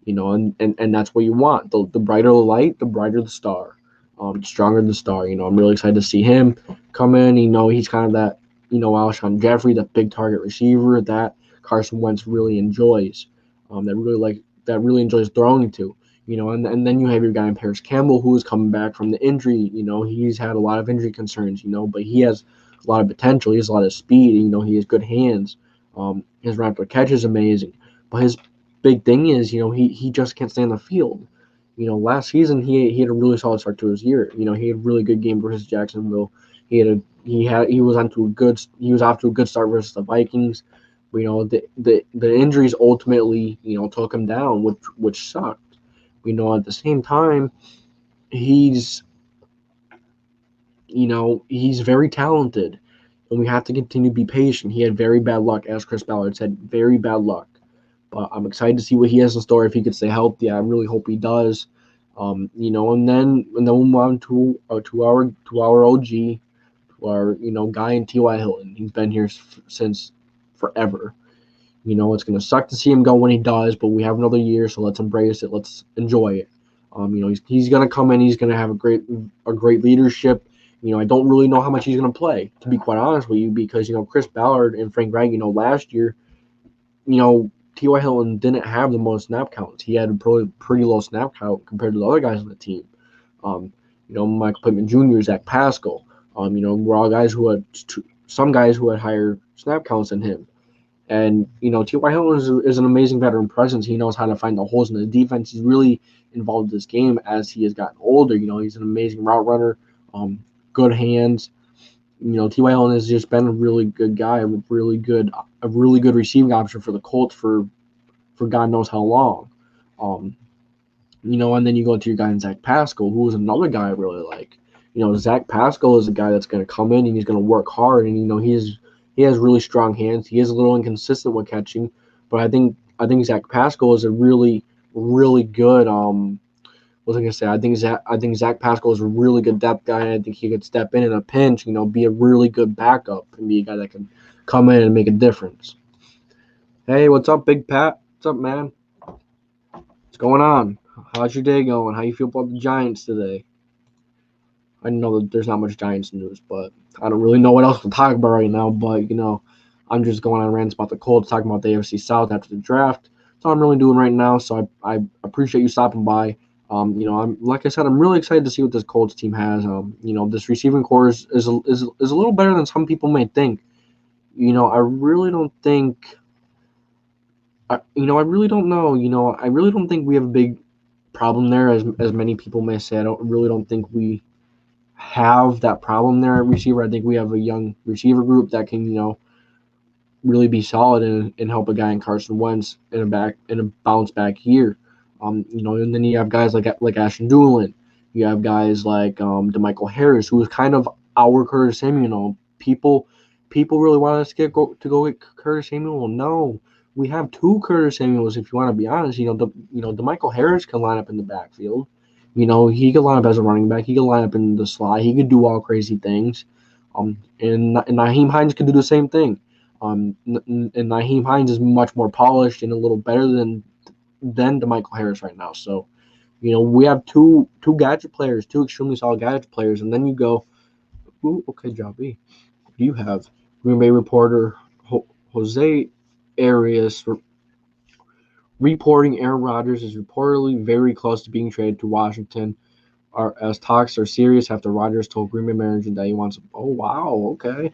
And that's what you want. The brighter the light, the brighter the star. The stronger the star. I'm really excited to see him come in. He's kind of that, Alshon Jeffrey, that big target receiver that Carson Wentz really enjoys. That really enjoys throwing to. And then you have your guy in Paris Campbell, who is coming back from the injury. He's had a lot of injury concerns, but he has a lot of potential. He has a lot of speed. He has good hands. His run after catch is amazing. But his big thing is, he just can't stay on the field. Last season he had a really solid start to his year. He had a really good game versus Jacksonville. He was off to a good start versus the Vikings. The injuries ultimately, took him down, which sucked. At the same time, he's very talented, and we have to continue to be patient. He had very bad luck, as Chris Ballard said, very bad luck. But I'm excited to see what he has in store if he could stay healthy. I really hope he does. And then we'll move on to our OG, to our guy in T.Y. Hilton. He's been here since forever. It's going to suck to see him go when he does, but we have another year, so let's embrace it. Let's enjoy it. He's going to come in. He's going to have a great leadership. I don't really know how much he's going to play, to be quite honest with you, because, Chris Ballard and Frank Reich, last year, T.Y. Hilton didn't have the most snap counts. He had a pretty low snap count compared to the other guys on the team. Michael Pittman Jr., Zach Pascal. We're all guys who had some guys who had higher snap counts than him. And, T.Y. Hilton is an amazing veteran presence. He knows how to find the holes in the defense. He's really involved in this game as he has gotten older. He's an amazing route runner, good hands. T.Y. Hilton has just been a really good guy, a really good receiving option for the Colts for for God knows how long. And then you go to your guy in Zach Pascal, who is another guy I really like. Zach Pascal is a guy that's going to come in and he's going to work hard, and he has really strong hands. He is a little inconsistent with catching, but I think Zach Pascal is a really, really good. What was I going to say? I think Zach Pascal is a really good depth guy, and I think he could step in a pinch. Be a really good backup and be a guy that can come in and make a difference. Hey, what's up, Big Pat? What's up, man? What's going on? How's your day going? How you feel about the Giants today? I know that there's not much Giants news, but I don't really know what else to talk about right now. But, I'm just going on rants about the Colts, talking about the AFC South after the draft. That's all I'm really doing right now. So I appreciate you stopping by. I'm like I said, I'm really excited to see what this Colts team has. This receiving core is a little better than some people may think. I really don't think. I really don't know. I really don't think we have a big problem there, as many people may say. I really don't think we have that problem there at receiver. I think we have a young receiver group that can, really be solid and help a guy in Carson Wentz in a bounce back year. And then you have guys like Ashton Doolin. You have guys like DeMichael Harris, who is kind of our Curtis Samuel. People really want us to go get Curtis Samuel. Well, no. We have two Curtis Samuels, if you want to be honest. DeMichael Harris can line up in the backfield. He could line up as a running back. He could line up in the slot. He could do all crazy things. And Nyheim Hines could do the same thing. And Nyheim Hines is much more polished and a little better than DeMichael Harris right now. So, we have two gadget players, two extremely solid gadget players. And then you go, ooh, okay, job B. You have Green Bay reporter Jose Arias reporting Aaron Rodgers is reportedly very close to being traded to Washington, as talks are serious after Rodgers told Green Bay management that he wants. Oh wow, okay,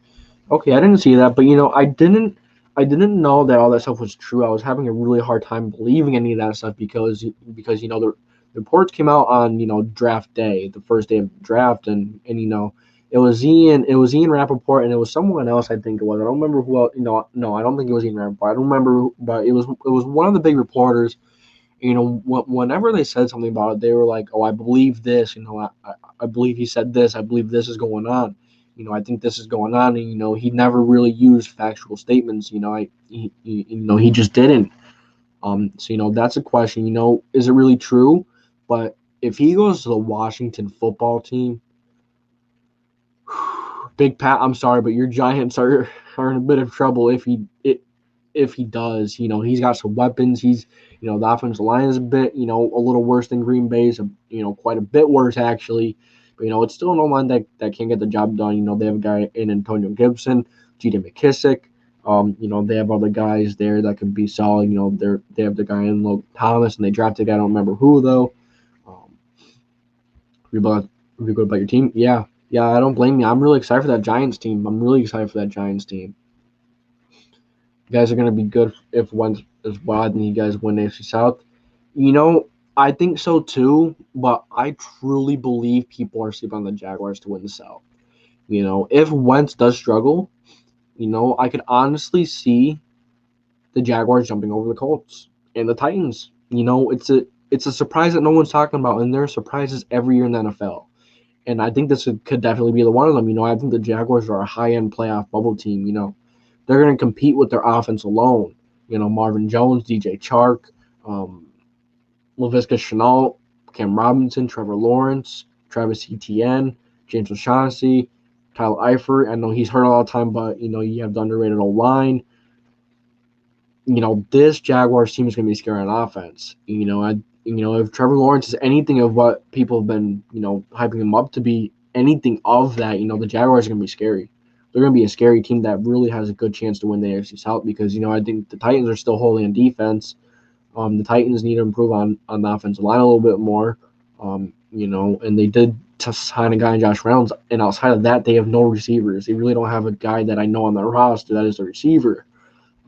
I didn't see that, but I didn't know that all that stuff was true. I was having a really hard time believing any of that stuff because the reports came out on draft day, the first day of the draft, and it was Ian Rappaport, and it was someone else, I think it was. I don't remember who else. No, I don't think it was Ian Rappaport. I don't remember, but it was one of the big reporters. Whenever they said something about it, they were like, "Oh, I believe this. I believe he said this. I believe this is going on. I think this is going on." And he never really used factual statements. He just didn't. So that's a question. Is it really true? But if he goes to the Washington football team, Big Pat, I'm sorry, but your Giants are in a bit of trouble if he does. He's got some weapons. He's, the offensive line is a bit, a little worse than Green Bay's, quite a bit worse actually. But, it's still an O-line that can't get the job done. They have a guy in Antonio Gibson, J.D. McKissick. They have other guys there that can be solid. They have the guy in Logan Thomas, and they drafted a guy, I don't remember who though. If you're good about your team, yeah, I don't blame you. I'm really excited for that Giants team. You guys are going to be good if Wentz is wild and you guys win the AFC South. I think so too, but I truly believe people are sleeping on the Jaguars to win the South. If Wentz does struggle, I could honestly see the Jaguars jumping over the Colts and the Titans. It's a surprise that no one's talking about, and there are surprises every year in the NFL. And I think this could definitely be the one of them. I think the Jaguars are a high-end playoff bubble team. They're going to compete with their offense alone. Marvin Jones, DJ Chark, Laviska Shenault, Cam Robinson, Trevor Lawrence, Travis Etienne, James O'Shaughnessy, Kyle Eifert. I know he's hurt all the time, but, you have the underrated O-line. This Jaguars team is going to be scary on offense. If Trevor Lawrence is anything of what people have been, hyping him up to be, anything of that, the Jaguars are going to be scary. They're going to be a scary team that really has a good chance to win the AFC South because, I think the Titans are still holding on defense. The Titans need to improve on the offensive line a little bit more, and they did sign a guy in Josh Reynolds, and outside of that, they have no receivers. They really don't have a guy that I know on their roster that is a receiver.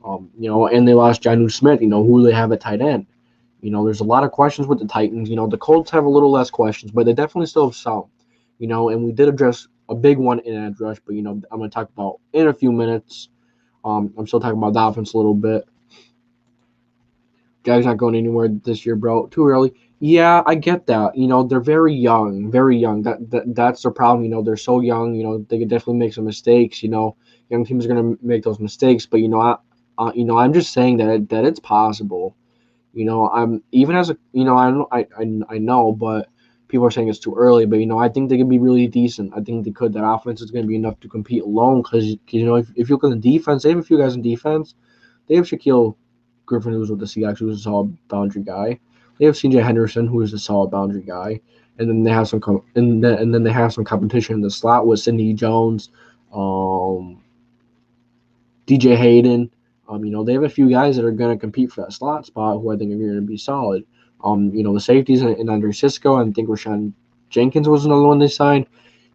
And they lost Jonnu Smith, who they have at tight end. There's a lot of questions with the Titans. The Colts have a little less questions, but they definitely still have some. And we did address a big one in edge rush, but, I'm going to talk about in a few minutes. I'm still talking about the offense a little bit. guy's not going anywhere this year, bro. Too early. Yeah, I get that. They're very young, very young. That's their problem. They're so young. They could definitely make some mistakes. Young teams are gonna make those mistakes. But I'm just saying that it's possible. I'm even as a I know, but people are saying it's too early. But I think they could be really decent. I think they could. That offense is going to be enough to compete alone. Because if you look at the defense, they have a few guys in defense. They have Shaquille Griffin, who's with the Seahawks, who's a solid boundary guy. They have C.J. Henderson, who is a solid boundary guy. And then they have and then they have some competition in the slot with Sidney Jones, DJ Hayden. They have a few guys that are going to compete for that slot spot who I think are going to be solid. The safeties in under Cisco, I think Rashawn Jenkins was another one they signed.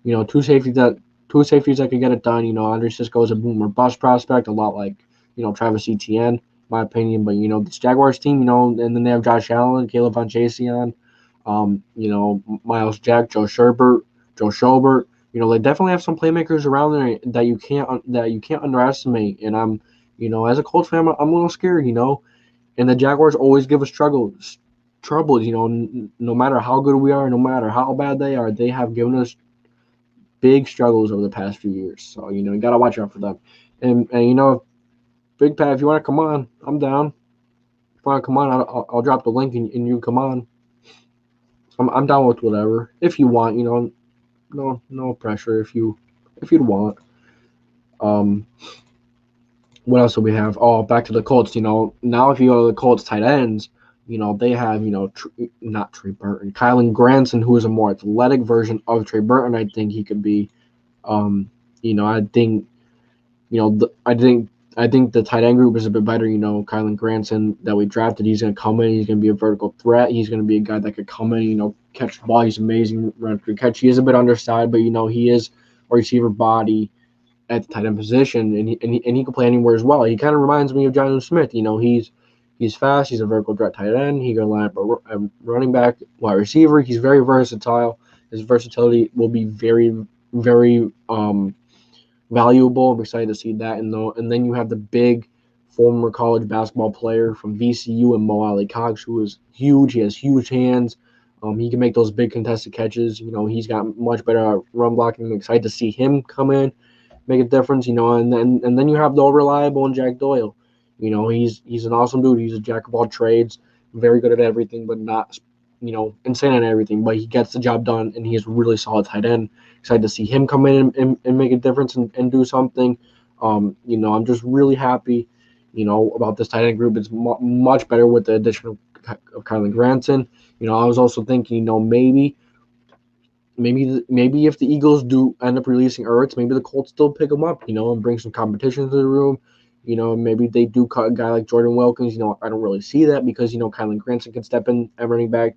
Two safeties that could get it done. Andre Cisco is a boom or bust prospect, a lot like Travis Etienne, in my opinion. But this Jaguars team, and then they have Josh Allen, Caleb Von Chaseon, Miles Jack, Joe Schobert. They definitely have some playmakers around there that you can't underestimate. And I'm, as a Colts fan, I'm a little scared. And the Jaguars always give us troubles. No matter how good we are, no matter how bad they are, they have given us big struggles over the past few years. So you gotta watch out for them. And Big Pat, if you want to come on, I'm down. If you want to come on, I'll drop the link and you come on. I'm down with whatever. If you want, no pressure. If you'd want. What else do we have? Oh, back to the Colts. Now if you go to the Colts tight ends, they have not Trey Burton, Kylan Granson, who is a more athletic version of Trey Burton. I think he could be. I think the tight end group is a bit better. Kylan Granson that we drafted, he's going to come in. He's going to be a vertical threat. He's going to be a guy that could come in, catch the ball. He's amazing run through catch. He is a bit undersized, but he is a receiver body at the tight end position, and he can play anywhere as well. He kind of reminds me of Jonnu Smith. He's fast. He's a vertical threat tight end. He can line up a running back, wide receiver. He's very versatile. His versatility will be very, very valuable. I'm excited to see that. And then you have the big former college basketball player from VCU and Mo Ali Cox, who is huge. He has huge hands. He can make those big contested catches. He's got much better run blocking. I'm excited to see him come in, make a difference. And then you have the reliable and Jack Doyle. He's an awesome dude. He's a jack of all trades, very good at everything, but not insane at everything. But he gets the job done, and he's a really solid tight end. Excited to see him come in and make a difference and do something. I'm just really happy, about this tight end group. It's much better with the addition of Kylan Granson. I was also thinking, maybe if the Eagles do end up releasing Ertz, maybe the Colts still pick him up, and bring some competition into the room. Maybe they do cut a guy like Jordan Wilkins. I don't really see that because, Kylan Granson can step in at running back.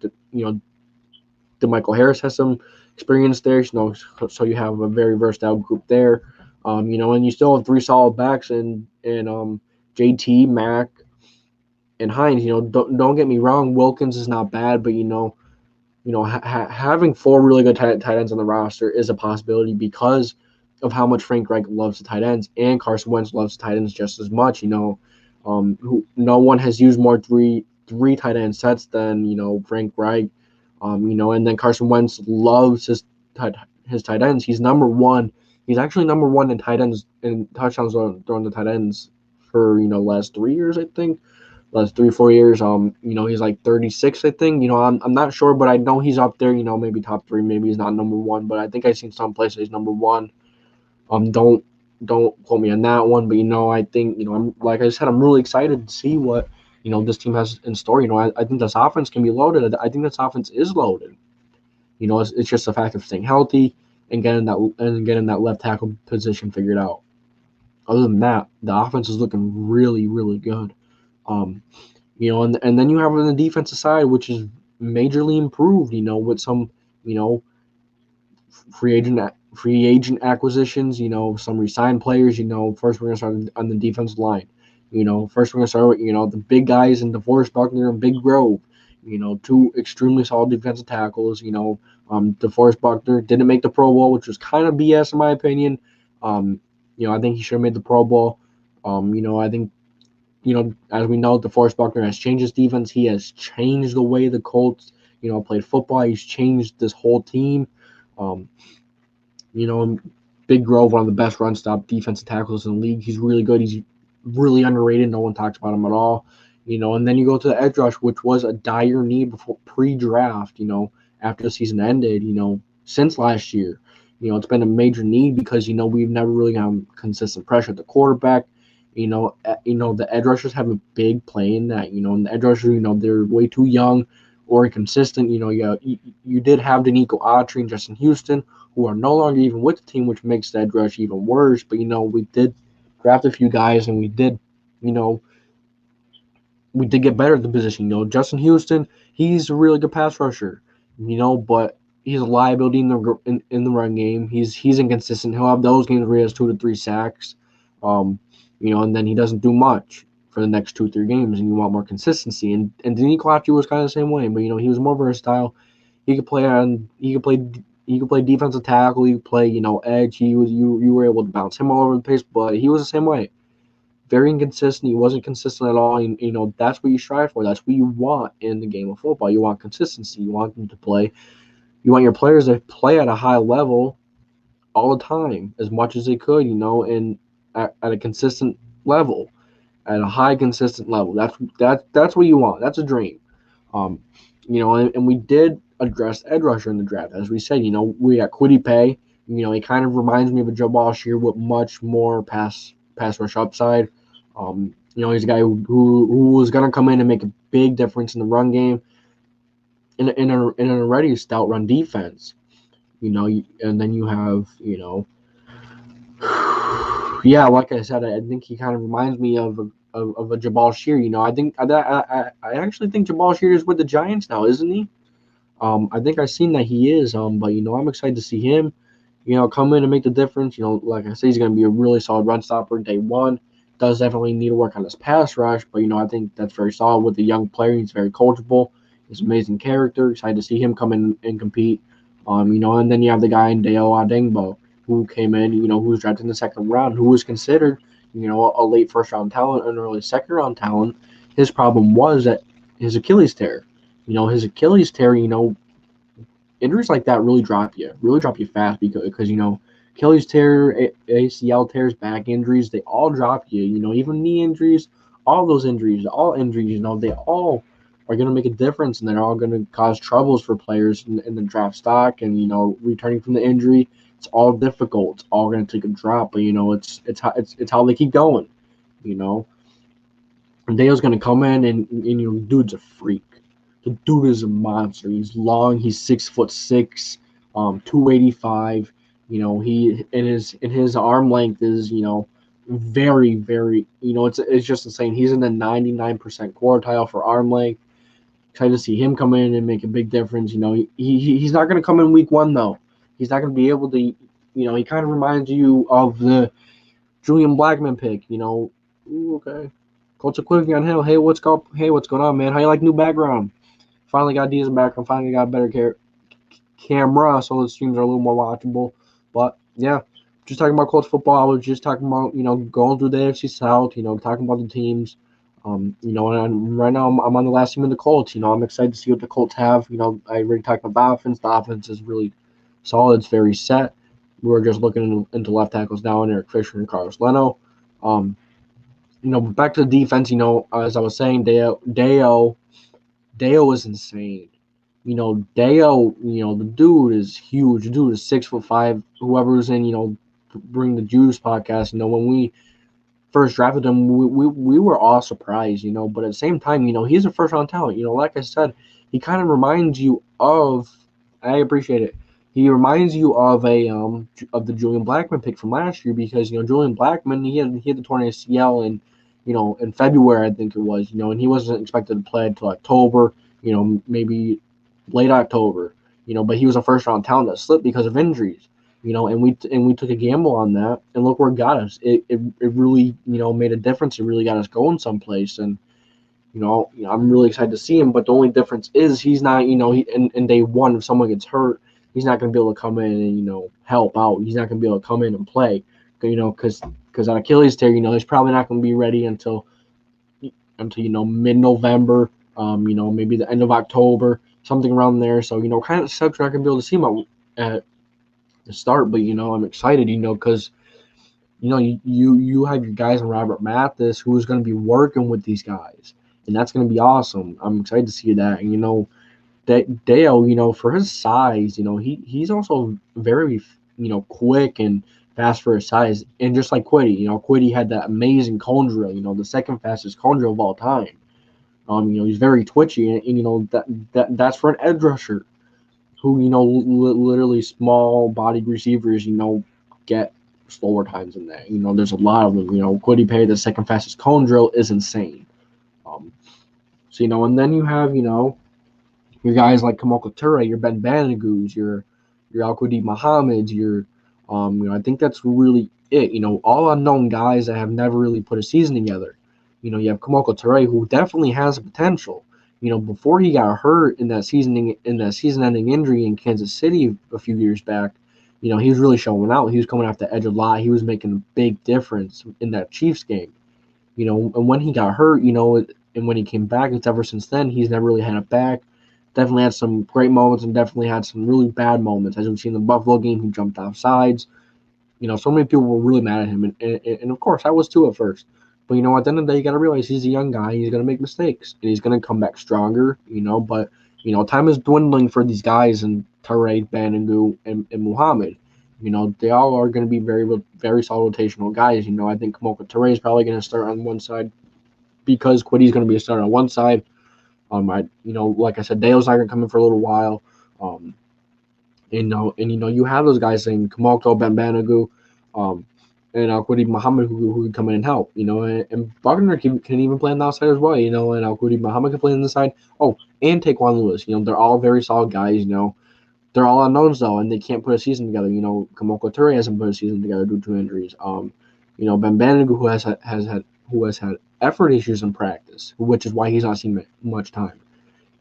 DeMichael Harris has some experience there, so you have a very versatile group there. And you still have three solid backs and JT, Mack, and Hines. Don't get me wrong, Wilkins is not bad, but having four really good tight ends on the roster is a possibility because of how much Frank Reich loves the tight ends, and Carson Wentz loves the tight ends just as much. No one has used more three tight end sets than Frank Reich. And then Carson Wentz loves his tight ends. He's number one. He's actually number one in tight ends in touchdowns throwing the tight ends for last 3 years, I think. Last 3-4 years. He's like 36, I think. I'm not sure, but I know he's up there. Maybe top three. Maybe he's not number one, but I think I've seen some places he's number one. Don't quote me on that one, but I think I'm like I said, I'm really excited to see what this team has in store. I think this offense can be loaded. I think this offense is loaded. It's just a fact of staying healthy and getting that left tackle position figured out. Other than that, the offense is looking really, really good. And then you have on the defensive side, which is majorly improved. With some free agent acquisitions. Some re-signed players. First we're gonna start on the defensive line. First we're gonna start with the big guys in DeForest Buckner and Big Grove. Two extremely solid defensive tackles. DeForest Buckner didn't make the Pro Bowl, which was kind of BS in my opinion. I think he should have made the Pro Bowl. I think as we know, DeForest Buckner has changed his defense. He has changed the way the Colts, played football. He's changed this whole team. Um, Big Grove, one of the best run stop defensive tackles in the league. He's really good. He's really underrated. No one talks about him at all. And then you go to the edge rush, which was a dire need before pre-draft, after the season ended, since last year. It's been a major need because, we've never really gotten consistent pressure at the quarterback. The edge rushers have a big play in that, and the edge rushers, they're way too young or inconsistent. You did have Danico Autry and Justin Houston, who are no longer even with the team, which makes the edge rush even worse. But, we did draft a few guys, and we did get better at the position. Justin Houston, he's a really good pass rusher, but he's a liability in the run game. He's inconsistent. He'll have those games where he has 2 to 3 sacks, and then he doesn't do much for the next 2-3 games, and you want more consistency. And Danico Autry was kind of the same way, but he was more versatile. He could play defensive tackle. He could play edge. You were able to bounce him all over the place, but he was the same way. Very inconsistent. He wasn't consistent at all. And, that's what you strive for. That's what you want in the game of football. You want consistency. You want them to play. You want your players to play at a high level all the time, as much as they could, and at a consistent level, at a high consistent level. That's what you want. That's a dream. And we did address edge rusher in the draft. As we said, we got Kwity Paye. He kind of reminds me of a Jabal Shear with much more pass rush upside. He's a guy who was going to come in and make a big difference in the run game in an already stout run defense. And then you have, yeah, like I said, I think he kind of reminds me of a Jabal Shear. I actually think Jabal Shear is with the Giants now, isn't he? I think I've seen that he is. But I'm excited to see him, come in and make the difference. Like I said, he's going to be a really solid run stopper day one. Does definitely need to work on his pass rush, but I think that's very solid with a young player. He's very coachable. He's an amazing character. Excited to see him come in and compete. And then you have the guy in Deo Adengbo, who came in, who was drafted in the second round, who was considered, a late first round talent, an early second round talent. His problem was that his Achilles tear. Injuries like that really drop you fast because Achilles tear, ACL tears, back injuries, they all drop you. Even knee injuries, all injuries, they all are going to make a difference, and they're all going to cause troubles for players in the draft stock. And returning from the injury, it's all difficult. It's all going to take a drop, but it's how they keep going. And Dale's going to come in, and dude's a freak. The dude is a monster. He's long. He's 6'6", 285. He in his arm length is very, very. It's just insane. He's in the 99% quartile for arm length. Excited to see him come in and make a big difference. He's not going to come in week one though. He's not going to be able to. He kind of reminds you of the Julian Blackmon pick. Ooh, okay. Colts are clicking on him. Hey, what's going on, man? How you like new background? Finally got a decent background. Finally got a better camera, so the streams are a little more watchable. But yeah, just talking about Colts football. I was just talking about going through the AFC South. Talking about the teams. And right now I'm on the last team in the Colts. I'm excited to see what the Colts have. I already talked about the offense. The offense is really solid. It's very set. We're just looking into left tackles now, and Eric Fisher and Carlos Leno. But back to the defense. As I was saying, Deo is insane. Deo, the dude is huge. The dude is 6'5". Whoever's in, Bring the Juice podcast, when we first drafted him, we were all surprised, but at the same time, he's a first round talent. Like I said, he kind of reminds you of, I appreciate it. He reminds you of of the Julian Blackmon pick from last year because, Julian Blackmon, he had the torn ACL in February, I think it was, and he wasn't expected to play until October, maybe late October, but he was a first round talent that slipped because of injuries, and we took a gamble on that, and look where it got us. It really, made a difference. It really got us going someplace, and I'm really excited to see him. But the only difference is he's not, in day one, if someone gets hurt, he's not going to be able to come in and help out. He's not going to be able to come in and play, because on Achilles tear, he's probably not going to be ready until until mid-November, maybe the end of October, something around there. So kind of sucks we're not gonna be able to see him at the start, but I'm excited, because you have your guys in Robert Mathis who is going to be working with these guys, and that's going to be awesome. I'm excited to see that, and that Dale, for his size, he's also very quick and fast for his size, and just like Quiddy, Quiddy had that amazing cone drill, the second fastest cone drill of all time. He's very twitchy, and that's for an edge rusher who literally small-bodied receivers get slower times than that. There's a lot of them. Quiddy Pay, the second fastest cone drill, is insane. So and then you have your guys like Kamoko Toure, your Ben Banagoos, your Al-Quadib Muhammad's, your I think that's really it. All unknown guys that have never really put a season together. You have Kamoko Toure, who definitely has potential. Before he got hurt in that season-ending injury in Kansas City a few years back, he was really showing out. He was coming off the edge a lot. He was making a big difference in that Chiefs game. And when he got hurt, and when he came back, it's ever since then, he's never really had it back. Definitely had some great moments and definitely had some really bad moments. As we've seen in the Buffalo game, he jumped off sides. So many people were really mad at him. And of course, I was too at first. But, at the end of the day, you got to realize he's a young guy. He's going to make mistakes. And he's going to come back stronger, But, time is dwindling for these guys and Toure, Banagu, and Muhammad. They all are going to be very, very solid rotational guys. I think Kamoko Toure is probably going to start on one side because Quiddy's going to be a starter on one side. Like I said, Dale's not going to come in for a little while. You have those guys saying Kamoko, Ben Banagu, and Al-Quadib Muhammad who can come in and help, and Wagner can even play on the outside as well, and Al-Quadib Muhammad can play on the side. Oh, and Taquan Lewis, they're all very solid guys, They're all unknowns though, and they can't put a season together. Kamoko Toure hasn't put a season together due to injuries. Ben Banagu who has had effort issues in practice, which is why he's not seen much time.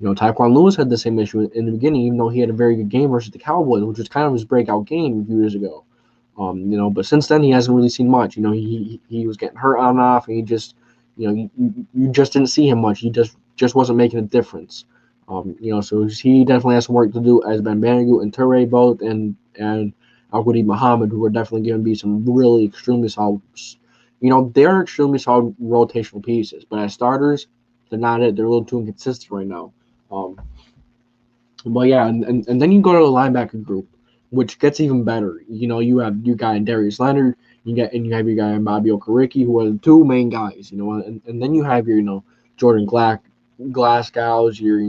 Tyquan Lewis had the same issue in the beginning, even though he had a very good game versus the Cowboys, which was kind of his breakout game a few years ago. But since then he hasn't really seen much. He was getting hurt on and off, and he just, you just didn't see him much. He just wasn't making a difference. So he definitely has some work to do, as Ben Banagu and Toure both, and Al-Quadib Muhammad, who are definitely going to be some really extremely solid. They're extremely solid rotational pieces, but as starters, they're not it. They're a little too inconsistent right now. But yeah, and then you go to the linebacker group, which gets even better. You have your guy in Darius Leonard, you have your guy in Bobby Okereke, who are the two main guys. And then you have your Jordan Glasgow's, your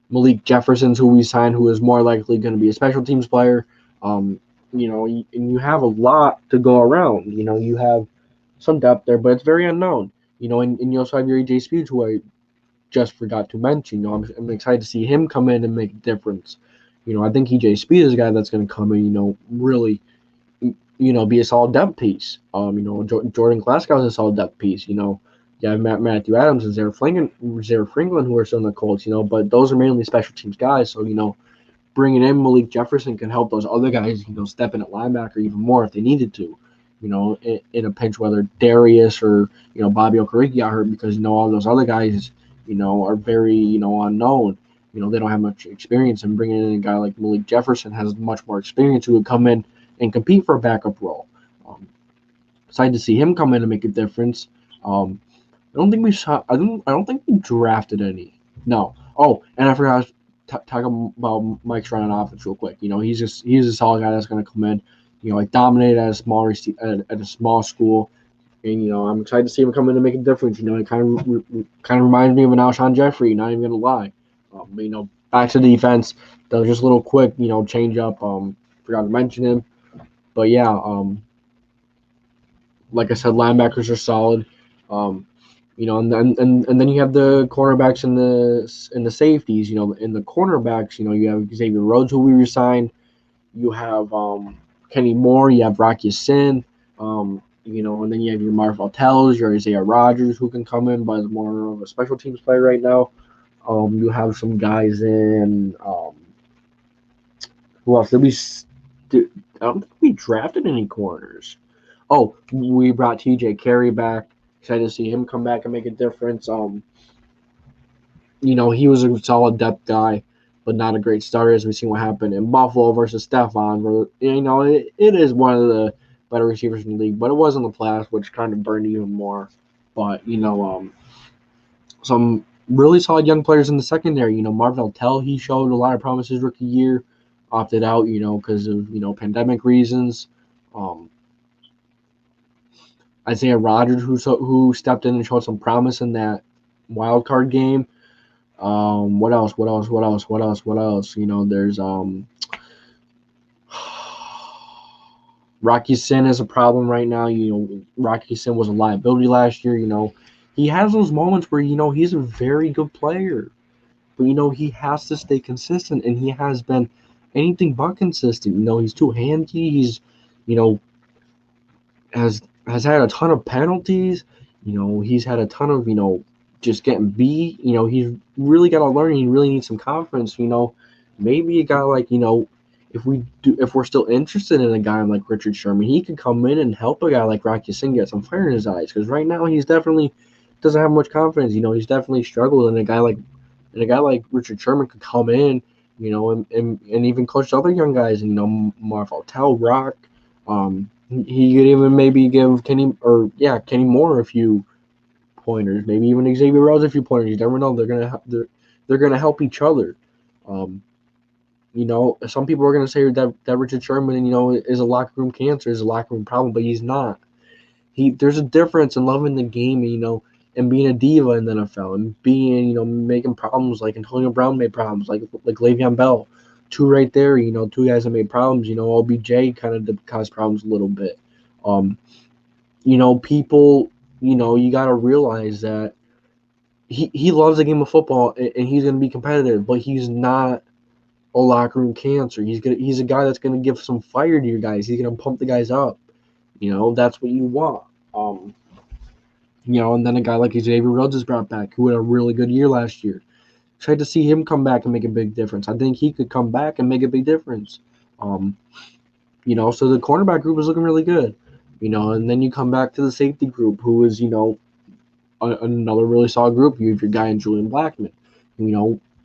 Malik Jefferson's, who we signed, who is more likely going to be a special teams player. And you have a lot to go around. You have some depth there, but it's very unknown. And you also have your AJ Speeds, who I just forgot to mention. I'm excited to see him come in and make a difference. I think EJ Speed is a guy that's going to come in, really, be a solid depth piece. Jordan Glasgow is a solid depth piece. You have Matthew Adams and Zaire Franklin, who are still in the Colts, but those are mainly special teams guys. So, bringing in Malik Jefferson can help those other guys, step in at linebacker even more if they needed to. In a pinch, whether Darius or, Bobby Okereke got hurt, because, all those other guys, are very, unknown. They don't have much experience, and bringing in a guy like Malik Jefferson has much more experience, who would come in and compete for a backup role. Excited to see him come in and make a difference. I don't think we drafted any. No. Oh, and I forgot to talk about Mike Shrine on offense real quick. He's a solid guy that's going to come in, dominate at a small school. And, I'm excited to see him come in and make a difference. It kind of reminds me of an Alshon Jeffrey, not even going to lie. But, back to the defense. That was just a little quick, change up. Forgot to mention him. But, yeah, like I said, linebackers are solid. And then you have the cornerbacks and the safeties. In the cornerbacks, you have Xavier Rhodes, who we resigned. You have Kenny Moore. You have Rocky Sin. And then you have your Marvell Tells, your Isaiah Rodgers, who can come in, but is more of a special teams player right now. You have some guys in. Who else did we? I don't think we drafted any corners. Oh, we brought TJ Carey back. Excited to see him come back and make a difference. He was a solid depth guy, but not a great starter, as we've seen what happened in Buffalo versus Stephon. Where, it is one of the better receivers in the league, but it was in the playoffs, which kind of burned even more. But, some really solid young players in the secondary. Marvell Tell, he showed a lot of promise his rookie year, opted out, because of, pandemic reasons. Isaiah Rodgers, who stepped in and showed some promise in that wild card game. What else? There's Rocky Sin is a problem right now. Rocky Sin was a liability last year. He has those moments where he's a very good player, but he has to stay consistent, and he has been anything but consistent. He's too handy. He's has had a ton of penalties. He's had a ton of just getting beat. He's really got to learn. He really needs some confidence. Maybe a guy like if we're still interested in a guy like Richard Sherman, he could come in and help a guy like Rocky Singh get some fire in his eyes. Because right now he's definitely doesn't have much confidence. He's definitely struggled. And a guy like Richard Sherman could come in, and even coach other young guys. And Marvell Tell, Rock. He could even maybe give Kenny Moore a few pointers, maybe even Xavier Rhodes a few pointers. You never know. They're gonna help each other. Some people are gonna say that Richard Sherman, is a locker room cancer, is a locker room problem, but he's not. There's a difference in loving the game, and being a diva in the NFL, and being, making problems like Antonio Brown made problems, like Le'Veon Bell. Two right there, two guys that made problems. OBJ kind of caused problems a little bit. People, you got to realize that he loves the game of football, and he's going to be competitive, but he's not a locker room cancer. He's a guy that's going to give some fire to your guys. He's going to pump the guys up. That's what you want. And then a guy like Xavier Rhodes is brought back, who had a really good year last year. Tried to see him come back and make a big difference. I think he could come back and make a big difference. So the cornerback group is looking really good. And then you come back to the safety group, who is, another really solid group. You have your guy in Julian Blackmon.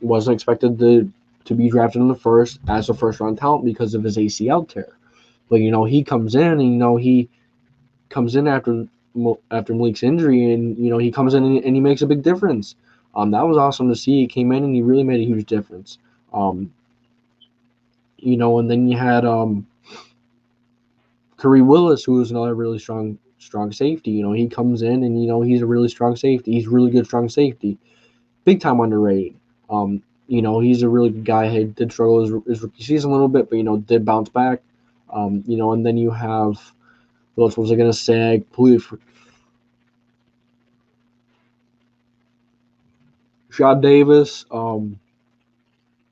Wasn't expected to be drafted in the first as a first-round talent because of his ACL tear. But, he comes in, and, he comes in after Malik's injury, and, he comes in and he makes a big difference. That was awesome to see. He came in and he really made a huge difference. And then you had Curry Willis, who is another really strong safety. He comes in and he's a really strong safety. He's really good strong safety. Big time underrated. He's a really good guy. He did struggle his rookie season a little bit, but did bounce back. And then you have what else was I gonna say? I completely Shad Davis, and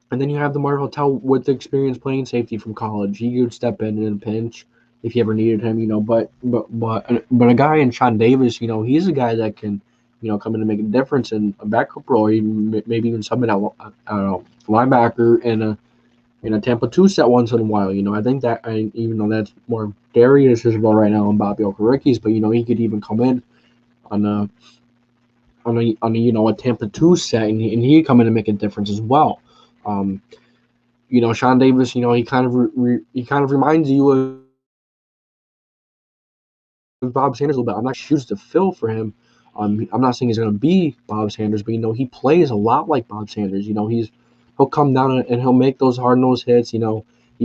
then you have the Marvell Tell with the experience playing safety from college. He could step in a pinch if you ever needed him, But a guy in Sean Davis, he's a guy that can, come in and make a difference in a backup role, maybe even subbing out a linebacker in a Tampa 2 set once in a while. I think that, even though that's more Darius' role right now and Bobby Okereke's, but he could even come in on a Tampa 2 set, and he come in and make a difference as well. Sean Davis, he kind of reminds you of Bob Sanders a little bit. I'm not shoes to fill for him. I'm not saying he's going to be Bob Sanders, but he plays a lot like Bob Sanders. He'll come down and he'll make those hard-nosed hits. He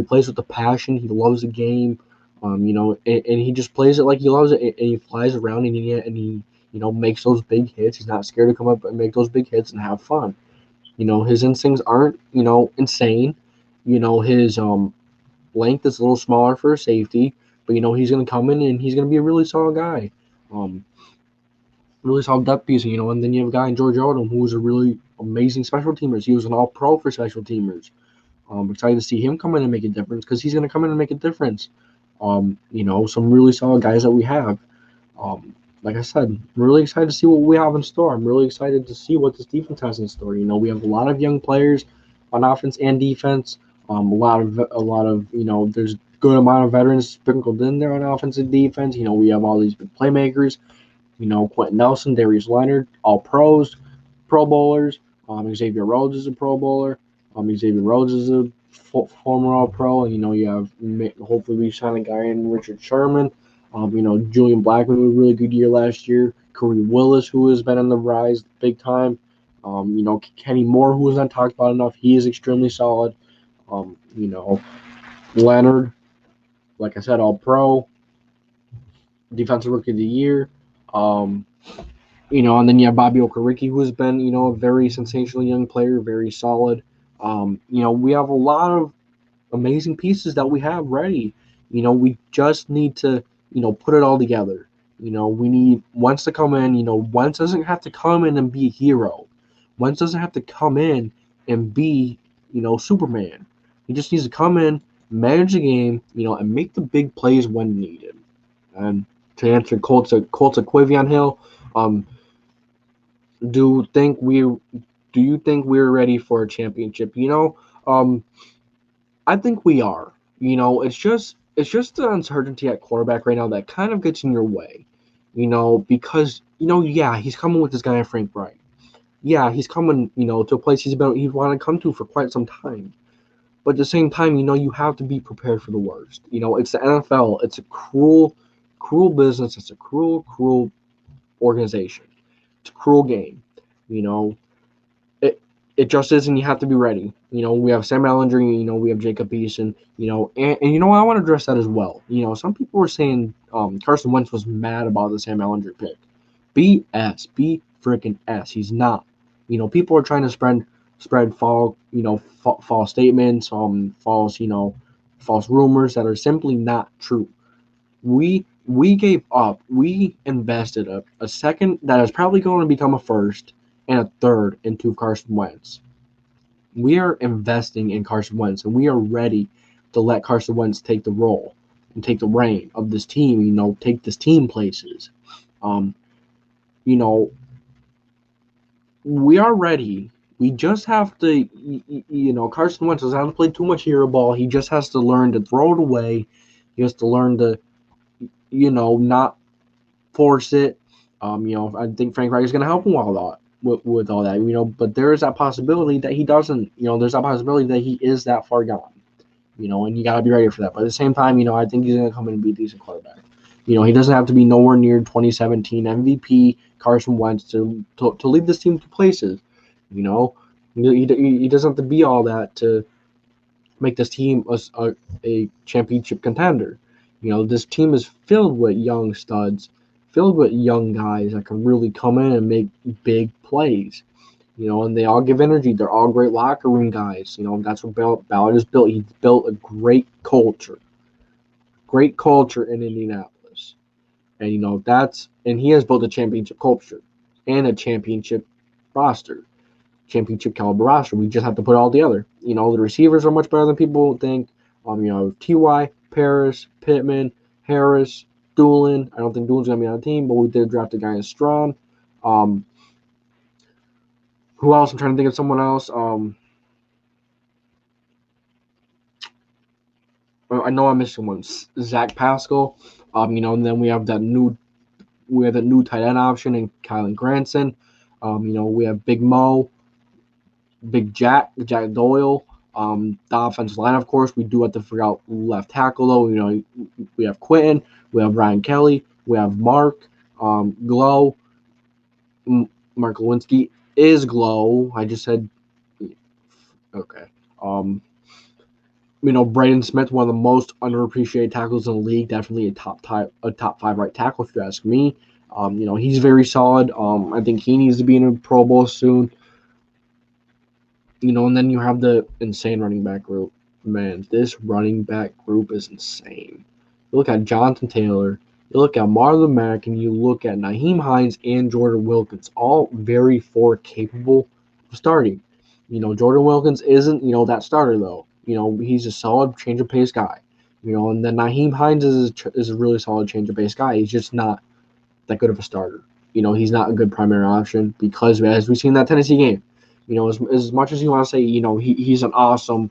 plays with the passion. He loves the game. And he just plays it like he loves it. And he flies around and he makes those big hits. He's not scared to come up and make those big hits and have fun. His instincts aren't, insane. His length is a little smaller for a safety, but he's going to come in and he's going to be a really solid guy. Really solid depth piece, and then you have a guy in George Odom who was a really amazing special teamers. He was an all-pro for special teamers. Excited to see him come in and make a difference because he's going to come in and make a difference. Some really solid guys that we have. Like I said, I'm really excited to see what we have in store. I'm really excited to see what this defense has in store. We have a lot of young players on offense and defense. A lot of there's a good amount of veterans sprinkled in there on offense and defense. We have all these big playmakers. Quentin Nelson, Darius Leonard, all pros, Pro Bowlers. Xavier Rhodes is a Pro Bowler. Xavier Rhodes is a former All Pro, and you have hopefully we sign a guy in Richard Sherman. Julian Blackman had a really good year last year. Corey Willis, who has been on the rise big time. Kenny Moore, who was not talked about enough, he is extremely solid. Leonard, like I said, All Pro, Defensive Rookie of the Year. And then you have Bobby Okereke, who has been, a very sensational young player, very solid. We have a lot of amazing pieces that we have ready. We just need to, put it all together. We need Wentz to come in. Wentz doesn't have to come in and be a hero. Wentz doesn't have to come in and be, Superman. He just needs to come in, manage the game, and make the big plays when needed. And to answer Colts at Quavion Hill, do you think we're ready for a championship? I think we are. It's just the uncertainty at quarterback right now that kind of gets in your way. Because yeah, he's coming with this guy Frank Wright. Yeah, he's coming, to a place he's wanted to come to for quite some time. But at the same time, you have to be prepared for the worst. It's the NFL. It's a cruel business. It's a cruel organization. It's a cruel game. It just is, and you have to be ready. We have Sam Ellinger, we have Jacob Eason, and I want to address that as well. Some people were saying Carson Wentz was mad about the Sam Ellinger pick. BS, B freaking S. He's not. People are trying to spread false, false statements, false rumors that are simply not true. We gave up. We invested a second that is probably going to become a first and a third into Carson Wentz. We are investing in Carson Wentz, and we are ready to let Carson Wentz take the role and take the reign of this team, take this team places. We are ready. We just have to, Carson Wentz doesn't have to play too much hero ball. He just has to learn to throw it away. He has to learn to, not force it. I think Frank Reich is going to help him with all that, but there is that possibility that he doesn't, there's that possibility that he is that far gone, and you got to be ready for that. But at the same time, I think he's going to come in and be a decent quarterback. He doesn't have to be nowhere near 2017 MVP Carson Wentz to lead this team to places. He doesn't have to be all that to make this team a championship contender. This team is filled with young studs, filled with young guys that can really come in and make big plays. And they all give energy. They're all great locker room guys. That's what Ballard has built. He's built a great culture in Indianapolis. And, and he has built a championship culture and a championship roster, championship caliber roster. We just have to put it all together. The receivers are much better than people think. T.Y., Paris, Pittman, Harris, Doolin. I don't think Doolin's going to be on the team, but we did draft a guy in Strawn. Who else? I'm trying to think of someone else. I know I missed someone. Zach Pascal. And then we have that new tight end option in Kylan Granson. We have Big Mo, Big Jack Doyle. The offensive line, of course, we do have to figure out left tackle, though. We have Quentin, we have Ryan Kelly, we have Mark, Glow. Mark Lewinsky is Glow. I just said, okay. Braden Smith, one of the most underappreciated tackles in the league, definitely a top 5 right tackle, if you ask me. He's very solid. I think he needs to be in a Pro Bowl soon. And then you have the insane running back group. Man, this running back group is insane. You look at Jonathan Taylor, you look at Marlon Mack, and you look at Nyheim Hines and Jordan Wilkins, all very forward capable of starting. Jordan Wilkins isn't, that starter, though. He's a solid change of pace guy. And then Nyheim Hines is a really solid change of pace guy. He's just not that good of a starter. He's not a good primary option because, as we've seen in that Tennessee game, as much as you want to say, he's an awesome,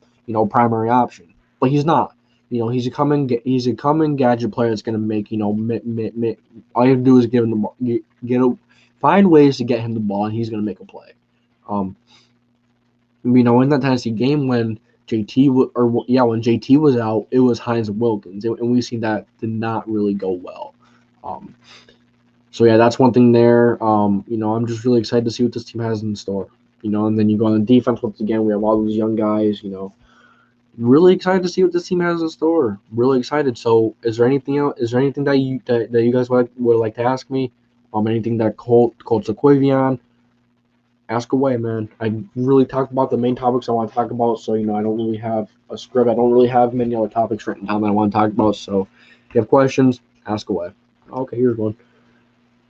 primary option, but he's not. He's a coming gadget player that's going to make, all you have to do is give him the ball, find ways to get him the ball, and he's going to make a play. In that Tennessee game when when JT was out, it was Hines and Wilkins, and we've seen that did not really go well. So yeah, that's one thing there. I'm just really excited to see what this team has in store. And then you go on the defense once again. We have all these young guys. Really excited to see what this team has in store. Really excited. So, is there anything else? Is there anything that you guys would like to ask me? Anything that Coach Aquavion? Ask away, man. I really talked about the main topics I want to talk about. So, I don't really have a script. I don't really have many other topics written down that I want to talk about. So, if you have questions, ask away. Okay, here's one.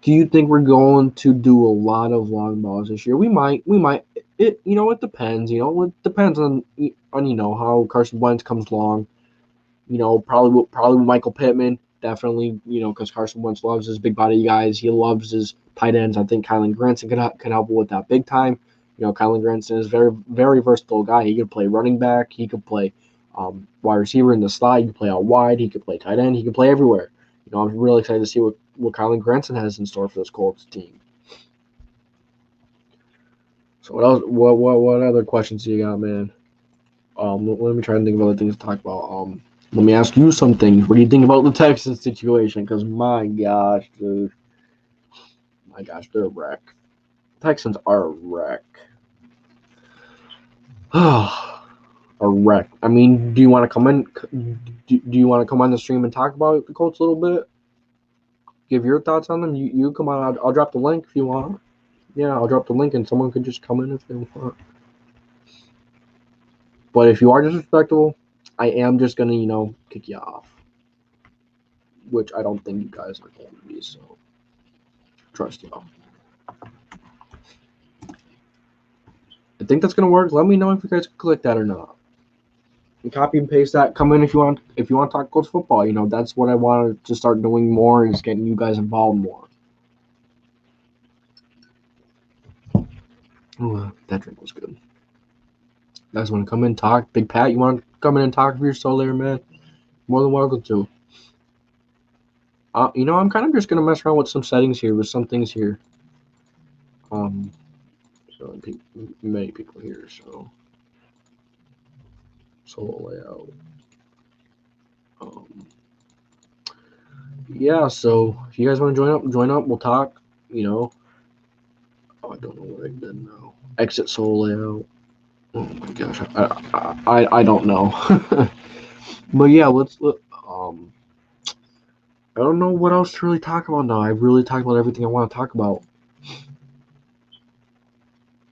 Do you think we're going to do a lot of long balls this year? We might. It depends. It depends on how Carson Wentz comes along. Probably Michael Pittman, definitely. Because Carson Wentz loves his big body guys. He loves his tight ends. I think Kylan Granson can help with that big time. Kylan Granson is a very, very versatile guy. He could play running back. He could play wide receiver in the slot. He could play out wide. He could play tight end. He could play everywhere. I'm really excited to see what Kylan Granson has in store for this Colts team. So what else? What other questions do you got, man? Let me try and think of other things to talk about. Let me ask you some things. What do you think about the Texans situation? Because my gosh, dude, they're a wreck. Texans are a wreck. A wreck. I mean, do you want to come in? Do you want to come on the stream and talk about the Colts a little bit? Give your thoughts on them. You come on. I'll drop the link if you want. Yeah, I'll drop the link and someone could just come in if they want. But if you are disrespectful, I am just gonna, kick you off. Which I don't think you guys are going to be, so trust y'all. I think that's gonna work. Let me know if you guys click that or not. And copy and paste that. Come in if you want to talk Colts football. That's what I wanted to start doing more, is getting you guys involved more. Ooh, that drink was good. You guys want to come in and talk? Big Pat, you want to come in and talk if you're still there, man? More than welcome to. I'm kind of just going to mess around with some settings here, with some things here. So many people here, so solo layout. Yeah, so if you guys want to join up, we'll talk, Oh, I don't know what I did now. Exit solo layout. Oh my gosh, I don't know. But yeah, I don't know what else to really talk about now. I really talked about everything I want to talk about.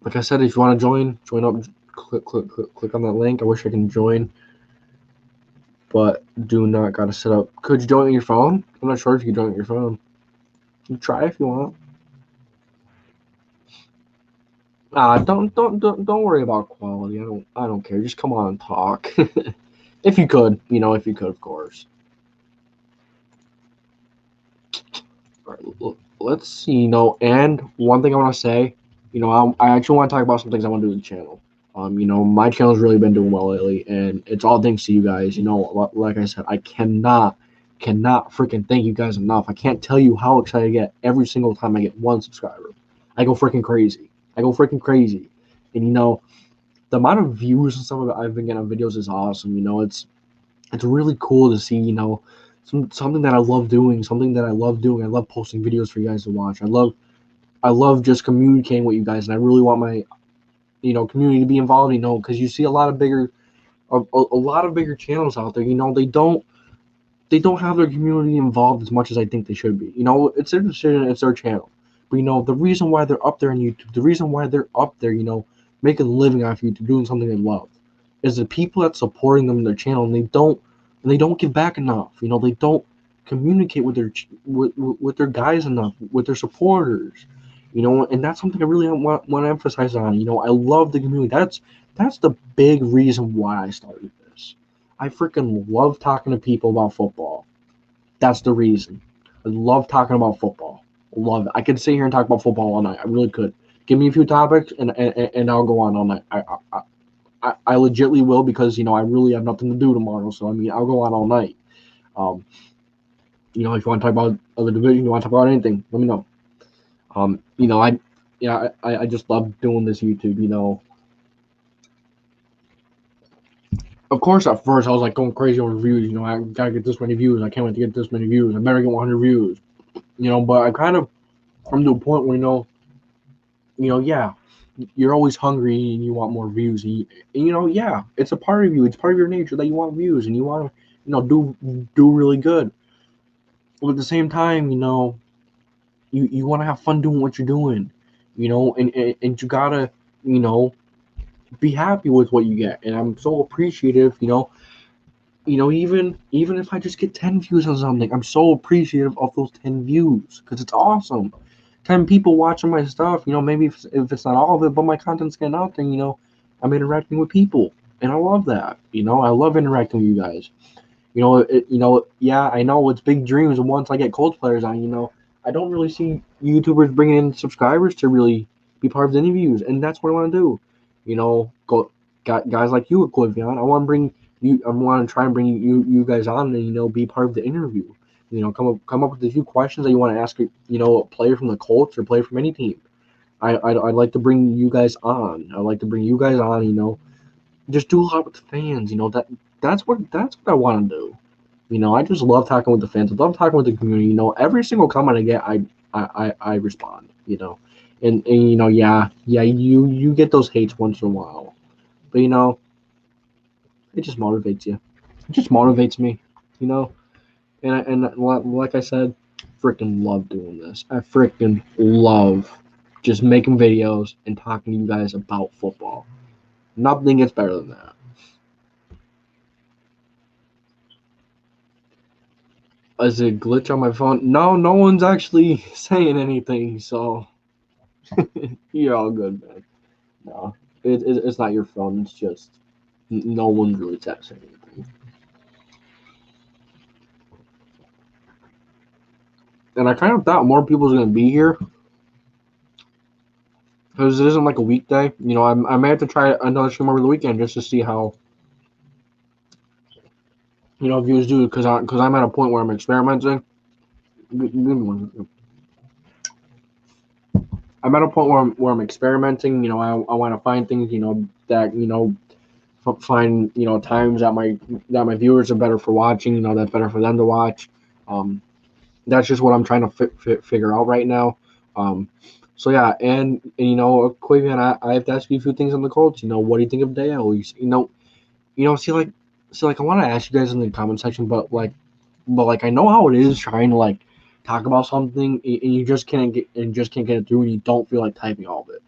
Like I said, if you want to join up, click on that link. I wish I can join, but do not gotta set up. Could you join on your phone? I'm not sure if you can join on your phone. You try if you want. Don't worry about quality. I don't care. Just come on and talk. If you could, of course. All right, let's see. And one thing I want to say, I actually want to talk about some things I want to do with the channel. My channel's really been doing well lately, and it's all thanks to you guys. Like I said, I cannot freaking thank you guys enough. I can't tell you how excited I get every single time I get one subscriber. I go freaking crazy. And the amount of views and stuff that I've been getting on videos is awesome. It's really cool to see, something that I love doing, I love posting videos for you guys to watch. I love just communicating with you guys, and I really want my, community to be involved, because you see a lot of bigger channels out there, they don't have their community involved as much as I think they should be. It's their decision, it's their channel. But, the reason why they're up there on YouTube, the reason why they're up there, making a living off YouTube, doing something they love, is the people that's supporting them in their channel, and they don't give back enough. They don't communicate with their guys enough, with their supporters. And that's something I really want to emphasize on. I love the community. That's the big reason why I started this. I freaking love talking to people about football. That's the reason. I love talking about football. Love it. I could sit here and talk about football all night. I really could. Give me a few topics, and I'll go on all night. I legitimately will because, I really have nothing to do tomorrow. So, I'll go on all night. If you want to talk about other division, you want to talk about anything, let me know. I just love doing this YouTube. Of course, at first I was like going crazy over views. I gotta get this many views. I can't wait to get this many views. I better get 100 views. But I kind of come to a point where yeah, you're always hungry and you want more views. And yeah, it's a part of you. It's part of your nature that you want views and you want to, do really good. But at the same time, you want to have fun doing what you're doing, and you gotta, be happy with what you get. And I'm so appreciative, even if I just get 10 views on something, I'm so appreciative of those 10 views because it's awesome. 10 people watching my stuff, maybe if it's not all of it, but my content's getting out there, I'm interacting with people, and I love that. I love interacting with you guys. Yeah, I know it's big dreams, and once I get Colts players on, I don't really see YouTubers bringing in subscribers to really be part of the interviews, and that's what I want to do. Guys like you, Equivion, I want to bring you. I want to try and bring you guys on and be part of the interview. Come up with a few questions that you want to ask. A player from the Colts or player from any team. I'd like to bring you guys on. I'd like to bring you guys on. Just do a lot with the fans. That's what I want to do. I just love talking with the fans. I love talking with the community. Every single comment I get, I respond. And yeah, you get those hates once in a while, but it just motivates you. It just motivates me, and like I said, freaking love doing this. I freaking love just making videos and talking to you guys about football. Nothing gets better than that. Is it a glitch on my phone? No one's actually saying anything, so you're all good, man. No, it's not your phone. It's just no one's really saying anything. And I kind of thought more people was gonna be here because it isn't like a weekday. I may have to try another stream over the weekend just to see how views do because I'm at a point where I'm experimenting. I'm at a point where I'm experimenting. I want to find things that find times that my viewers are better for watching. That's better for them to watch. That's just what I'm trying to figure out right now. So yeah, and Quavian, I have to ask you a few things on the Colts. What do you think of Dale? See, I want to ask you guys in the comment section, but I know how it is trying to talk about something and you just can't get it through, and you don't feel like typing all of it.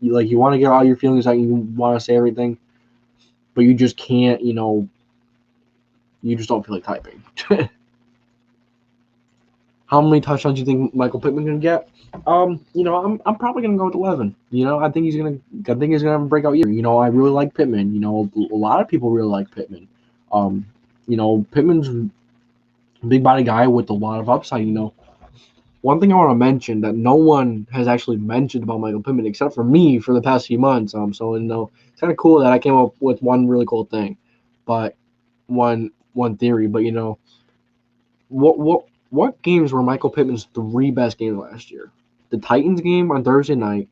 You want to get all your feelings out, you want to say everything, but you just can't. You just don't feel like typing. How many touchdowns do you think Michael Pittman gonna get? I'm probably gonna go with 11. I think he's gonna have a breakout year. I really like Pittman. A lot of people really like Pittman. Pittman's a big body guy with a lot of upside. One thing I want to mention that no one has actually mentioned about Michael Pittman except for me for the past few months. So it's kind of cool that I came up with one really cool thing, but one theory. But what games were Michael Pittman's 3 best games last year? The Titans game on Thursday night,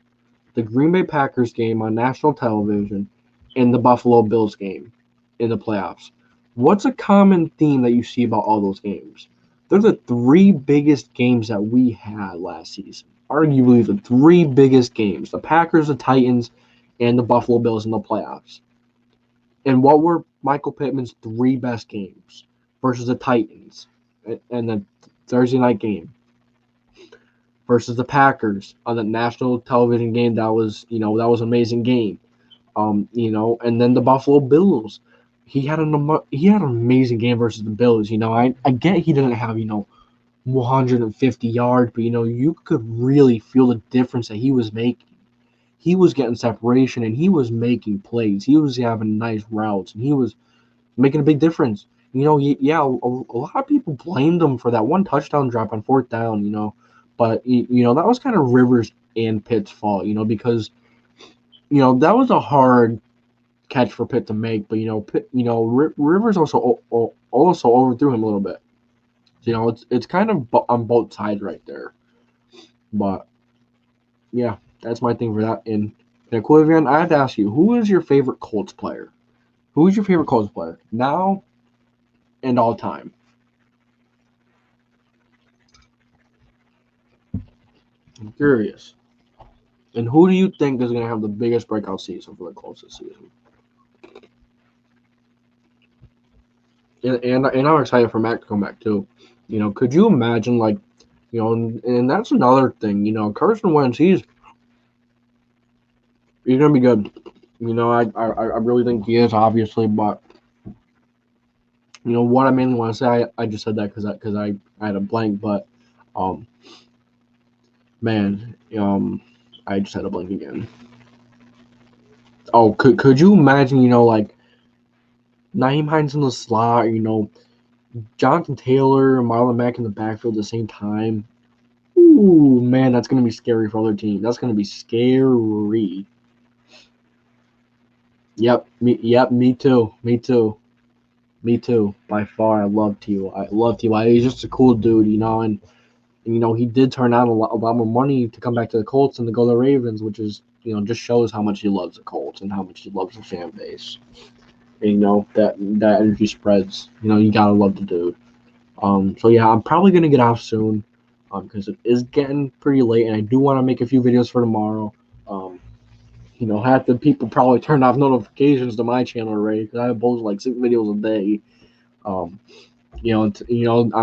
the Green Bay Packers game on national television, and the Buffalo Bills game in the playoffs. What's a common theme that you see about all those games? They're the 3 biggest games that we had last season. Arguably the 3 biggest games. The Packers, the Titans, and the Buffalo Bills in the playoffs. And what were Michael Pittman's 3 best games versus the Titans and the Thursday night game versus the Packers on the national television game? That was an amazing game. And then the Buffalo Bills. He had an amazing game versus the Bills. I get he didn't have 150 yards, but you could really feel the difference that he was making. He was getting separation and he was making plays. He was having nice routes and he was making a big difference. Yeah, a lot of people blamed him for that one touchdown drop on 4th down. But that was kind of Rivers and Pitt's fault. Because that was a hard catch for Pitt to make, but Rivers also overthrew him a little bit. So, it's kind of on both sides right there. But yeah, that's my thing for that. And Quillivan, I have to ask you, who is your favorite Colts player? Who is your favorite Colts player now and all time? I'm curious. And who do you think is going to have the biggest breakout season for the Colts this season? And I'm excited for Mac to come back too. Could you imagine and that's another thing. Carson Wentz, he's gonna be good. I really think he is, obviously, but what I mainly want to say, I just said that because I had a blank, but man, I just had a blank again. Oh, could you imagine, Nyheim Hines in the slot, Jonathan Taylor and Marlon Mack in the backfield at the same time? Ooh, man, that's going to be scary for other teams. That's going to be scary. Yep, me too. By far, I love T.Y. He's just a cool dude, and he did turn out a lot more money to come back to the Colts and to go to the Ravens, which is, just shows how much he loves the Colts and how much he loves the fan base. And, that energy spreads. You gotta love the dude. So yeah, I'm probably gonna get off soon, because it is getting pretty late, and I do want to make a few videos for tomorrow. Half the people probably turned off notifications to my channel already because I post like 6 videos a day. I'm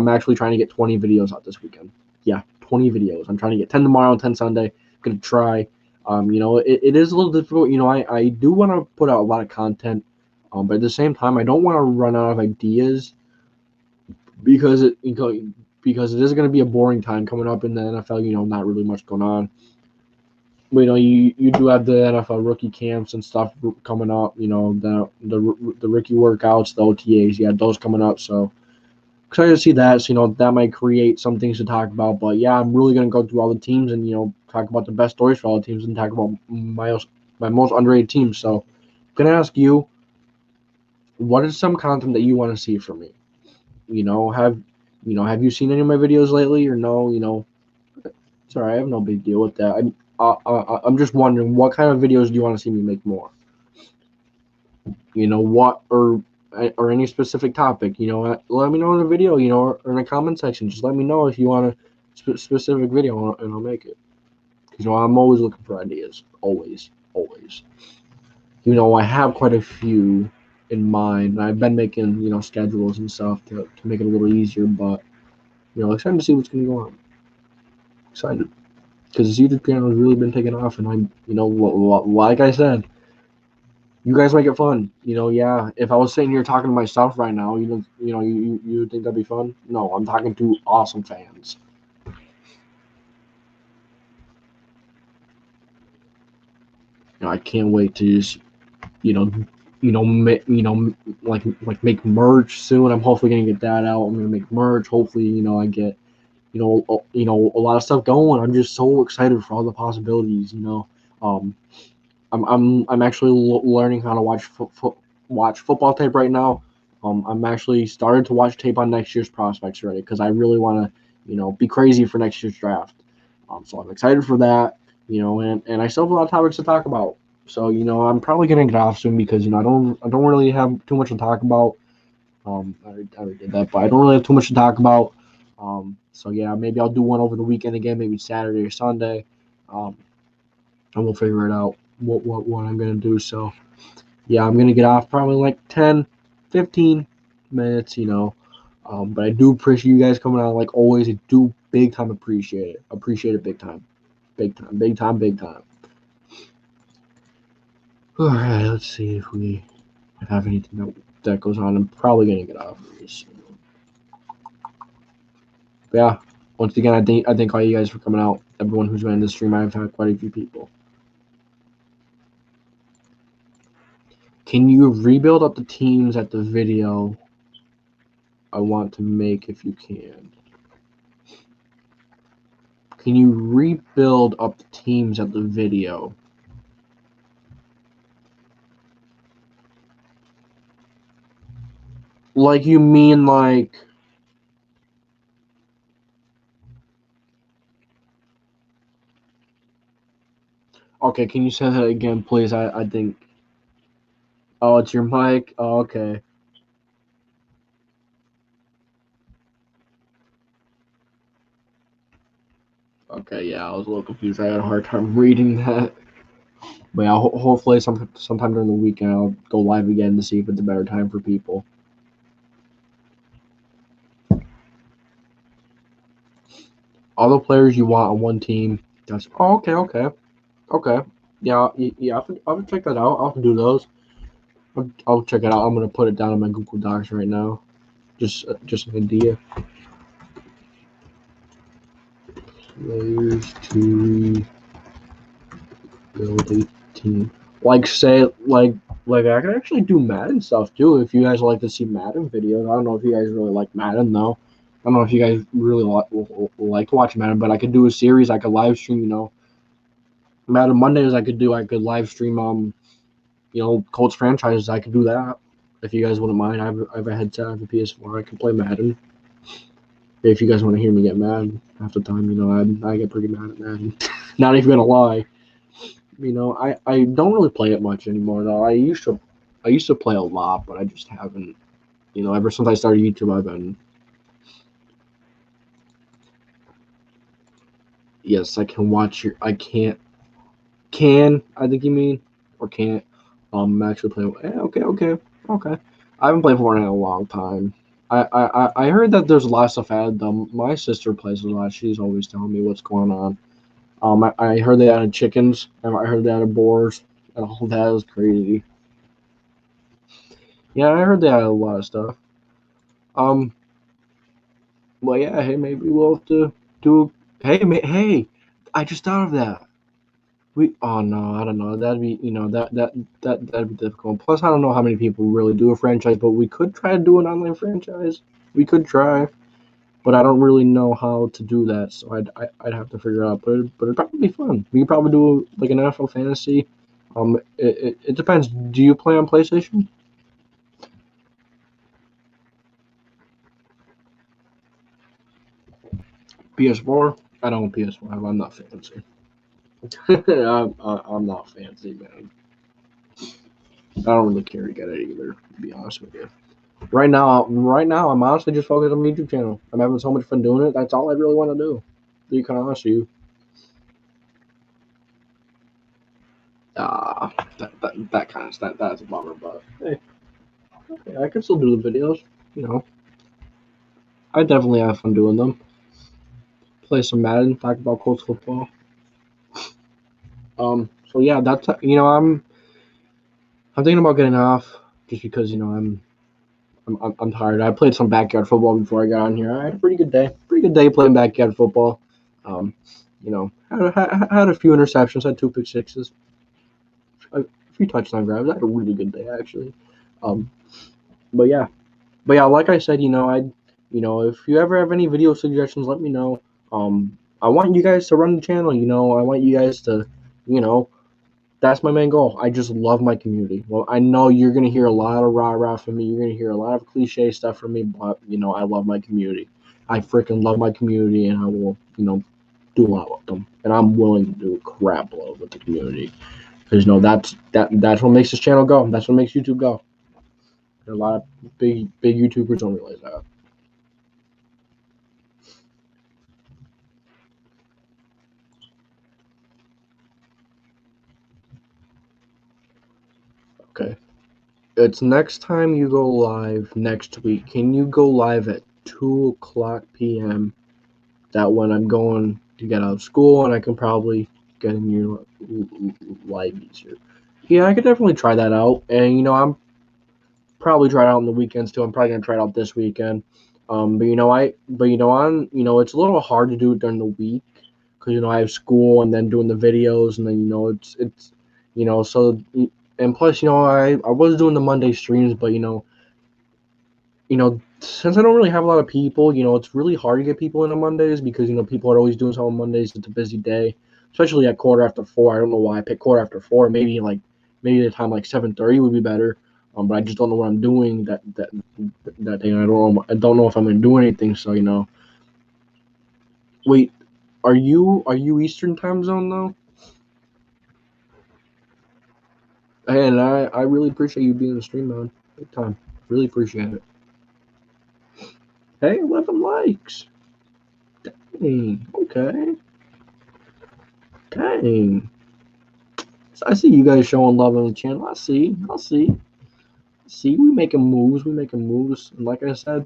actually trying to get 20 videos out this weekend. Yeah, 20 videos. I'm trying to get 10 tomorrow and 10 Sunday. Gonna try. It is a little difficult. I do want to put out a lot of content, but at the same time, I don't want to run out of ideas because it is going to be a boring time coming up in the NFL. Not really much going on. But, you do have the NFL rookie camps and stuff coming up. The rookie workouts, the OTAs, you have those coming up. So excited to see that. So, that might create some things to talk about. But yeah, I'm really gonna go through all the teams and talk about the best stories for all the teams and talk about my most underrated teams. So I'm gonna ask you, what is some content that you want to see from me? Have you seen any of my videos lately or no? Sorry, I have no big deal with that. I'm just wondering, what kind of videos do you want to see me make more? What or any specific topic? Let me know in the video. Or in the comment section. Just let me know if you want a specific video, and I'll make it. Because I'm always looking for ideas. Always. I have quite a few in mind. And I've been making schedules and stuff to make it a little easier. But excited to see what's going to go on. Excited. Because the YouTube channel has really been taking off, and I'm, like I said, you guys make it fun. Yeah. If I was sitting here talking to myself right now, you think that'd be fun? No, I'm talking to awesome fans. I can't wait to just, make merch soon. I'm hopefully gonna get that out. I'm gonna make merch. Hopefully, I get, a lot of stuff going. I'm just so excited for all the possibilities. I'm actually learning how to watch football tape right now. I'm actually started to watch tape on next year's prospects already because I really want to, be crazy for next year's draft. So I'm excited for that. And I still have a lot of topics to talk about. So I'm probably gonna get off soon because I don't really have too much to talk about. I already did that, but I don't really have too much to talk about. So yeah, maybe I'll do one over the weekend again, maybe Saturday or Sunday, and we'll figure it out what I'm gonna do. So yeah, I'm gonna get off probably like 10, 15 minutes, but I do appreciate you guys coming on like always. I do big time appreciate it big time. All right, let's see if we have anything that goes on. I'm probably gonna get off really soon. But yeah, once again, I thank all you guys for coming out. Everyone who's been in this stream, I've had quite a few people. Can you rebuild up the teams at the video I want to make if you can? Can you rebuild up the teams at the video? Like, you mean like... Okay, can you say that again, please? I think... Oh, it's your mic? Oh, okay. Okay, yeah, I was a little confused. I had a hard time reading that. But yeah, hopefully sometime during the weekend I'll go live again to see if it's a better time for people. All the players you want on one team. That's okay. Yeah, I'll check that out. I'll do those. I'll check it out. I'm gonna put it down in my Google Docs right now. Just an idea. Players to build a team. Like I can actually do Madden stuff too. If you guys like to see Madden videos, I don't know if you guys really like Madden though. I don't know if you guys really like to watch Madden, but I could do a series. I could live stream. Madden Mondays. I could live stream. Colts franchises. I could do that if you guys wouldn't mind. I have a headset. I have a PS4. I can play Madden. If you guys want to hear me get mad half the time, I get pretty mad at Madden. Not even gonna lie. I don't really play it much anymore though. I used to play a lot, but I just haven't. Ever since I started YouTube, I've been. Yes, I can watch your. I can't. Can I think you mean or can't? Actually play. Okay. I haven't played Fortnite in a long time. I heard that there's lots of added them. My sister plays a lot. She's always telling me what's going on. I heard they added chickens, and I heard they added boars, and all that is crazy. Yeah, I heard they added a lot of stuff. Um, well, yeah, hey, maybe we'll have to do. Hey, I just thought of that. Oh no, I don't know. That'd be, that'd be difficult. Plus, I don't know how many people really do a franchise, but we could try to do an online franchise. We could try, but I don't really know how to do that, so I'd have to figure it out. But it'd probably be fun. We could probably do like an NFL fantasy. It depends. Do you play on PlayStation? PS4? I don't have PS5. I'm not fancy. I'm not fancy, man. I don't really care to get it either, to be honest with you. Right now, I'm honestly just focused on the YouTube channel. I'm having so much fun doing it. That's all I really want to do. To be honest with you. That kind of stuff. That's a bummer, but hey, I can still do the videos. I definitely have fun doing them. Play some Madden, talk about Colts football. So yeah, that's I'm thinking about getting off just because I'm tired. I played some backyard football before I got on here. I had a pretty good day. Pretty good day playing backyard football. Had a few interceptions. Had 2 pick sixes. A few touchdown grabs. I had a really good day actually. Um, but yeah, like I said, if you ever have any video suggestions, let me know. I want you guys to run the channel. I want you guys to, that's my main goal. I just love my community. Well, I know you're gonna hear a lot of rah-rah from me. You're gonna hear a lot of cliche stuff from me, but I love my community. I freaking love my community, and I will, do a lot with them. And I'm willing to do a crap load with the community because that's what makes this channel go. That's what makes YouTube go. A lot of big YouTubers don't realize that. Okay. It's next time you go live next week. Can you go live at 2:00 p.m.? That when I'm going to get out of school and I can probably get in your live easier. Yeah, I could definitely try that out. And I'm probably try it out on the weekends too. I'm probably gonna try it out this weekend. It's a little hard to do it during the week because I have school and then doing the videos and then it's so and plus I was doing the Monday streams, but since I don't really have a lot of people, it's really hard to get people in on Mondays because people are always doing something on Mondays. It's a busy day, especially at 4:15. I don't know why I picked 4:15. Maybe the time like 7:30 would be better. But I just don't know what I'm doing that day. I don't know if I'm gonna do anything. So wait, are you Eastern time zone though? Hey, and I really appreciate you being on the stream, man. Big time. Really appreciate it. Hey, 11 likes. Dang. Okay. Dang. So I see you guys showing love on the channel. I see. See, we making moves. And like I said,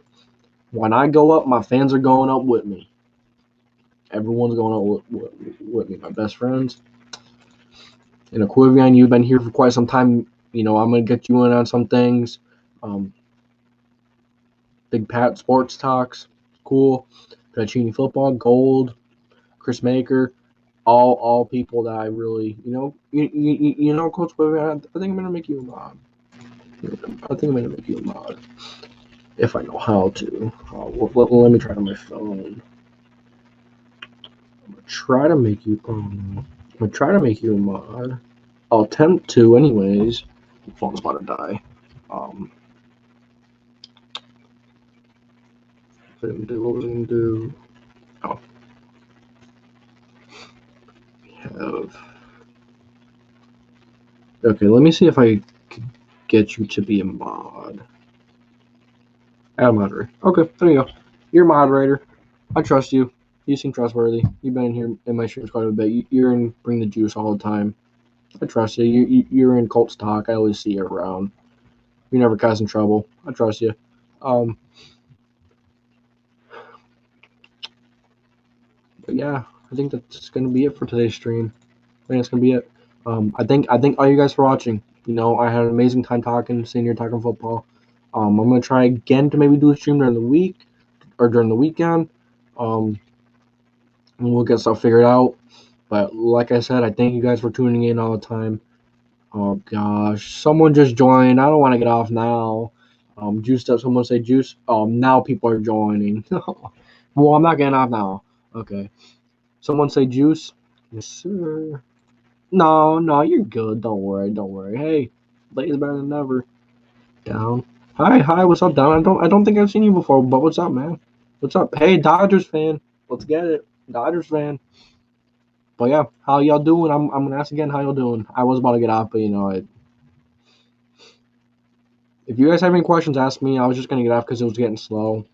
when I go up, my fans are going up with me. Everyone's going up with me. My best friends. And Aquivian, you've been here for quite some time. I'm gonna get you in on some things. Big Pat Sports Talks, cool. Pacini Football, Gold, Chris Maker, all people that I really, Coach Aquivian, I think I'm gonna make you a mod. If I know how to. Let me try on my phone. I'm gonna try to make you a mod. I'll attempt to, anyways. My phone's about to die. What was I gonna do? Oh, we have. Okay, let me see if I can get you to be a mod. Add a moderator. Okay, there you go. You're a moderator. I trust you. You seem trustworthy. You've been in here in my streams quite a bit. You're in Bring the Juice all the time. I trust you. You're in Colts Talk. I always see you around. You're never causing trouble. I trust you. But yeah, I think that's gonna be it for today's stream. I think that's gonna be it. I think all you guys for watching. I had an amazing time sitting here talking football. I'm gonna try again to maybe do a stream during the week or during the weekend. And we'll get stuff figured out. But like I said, I thank you guys for tuning in all the time. Oh gosh, someone just joined. I don't want to get off now. Juiced up. Someone say juice. Now people are joining. Well, I'm not getting off now. Okay. Someone say juice. Yes, sir. No, you're good. Don't worry. Hey, late is better than never. Down. Hi. What's up, Down? I don't think I've seen you before, but what's up, man? What's up? Hey, Dodgers fan. Let's get it, Dodgers fan. But yeah, how y'all doing? I'm gonna ask again how y'all doing. I was about to get off, but if you guys have any questions, ask me. I was just gonna get off because it was getting slow.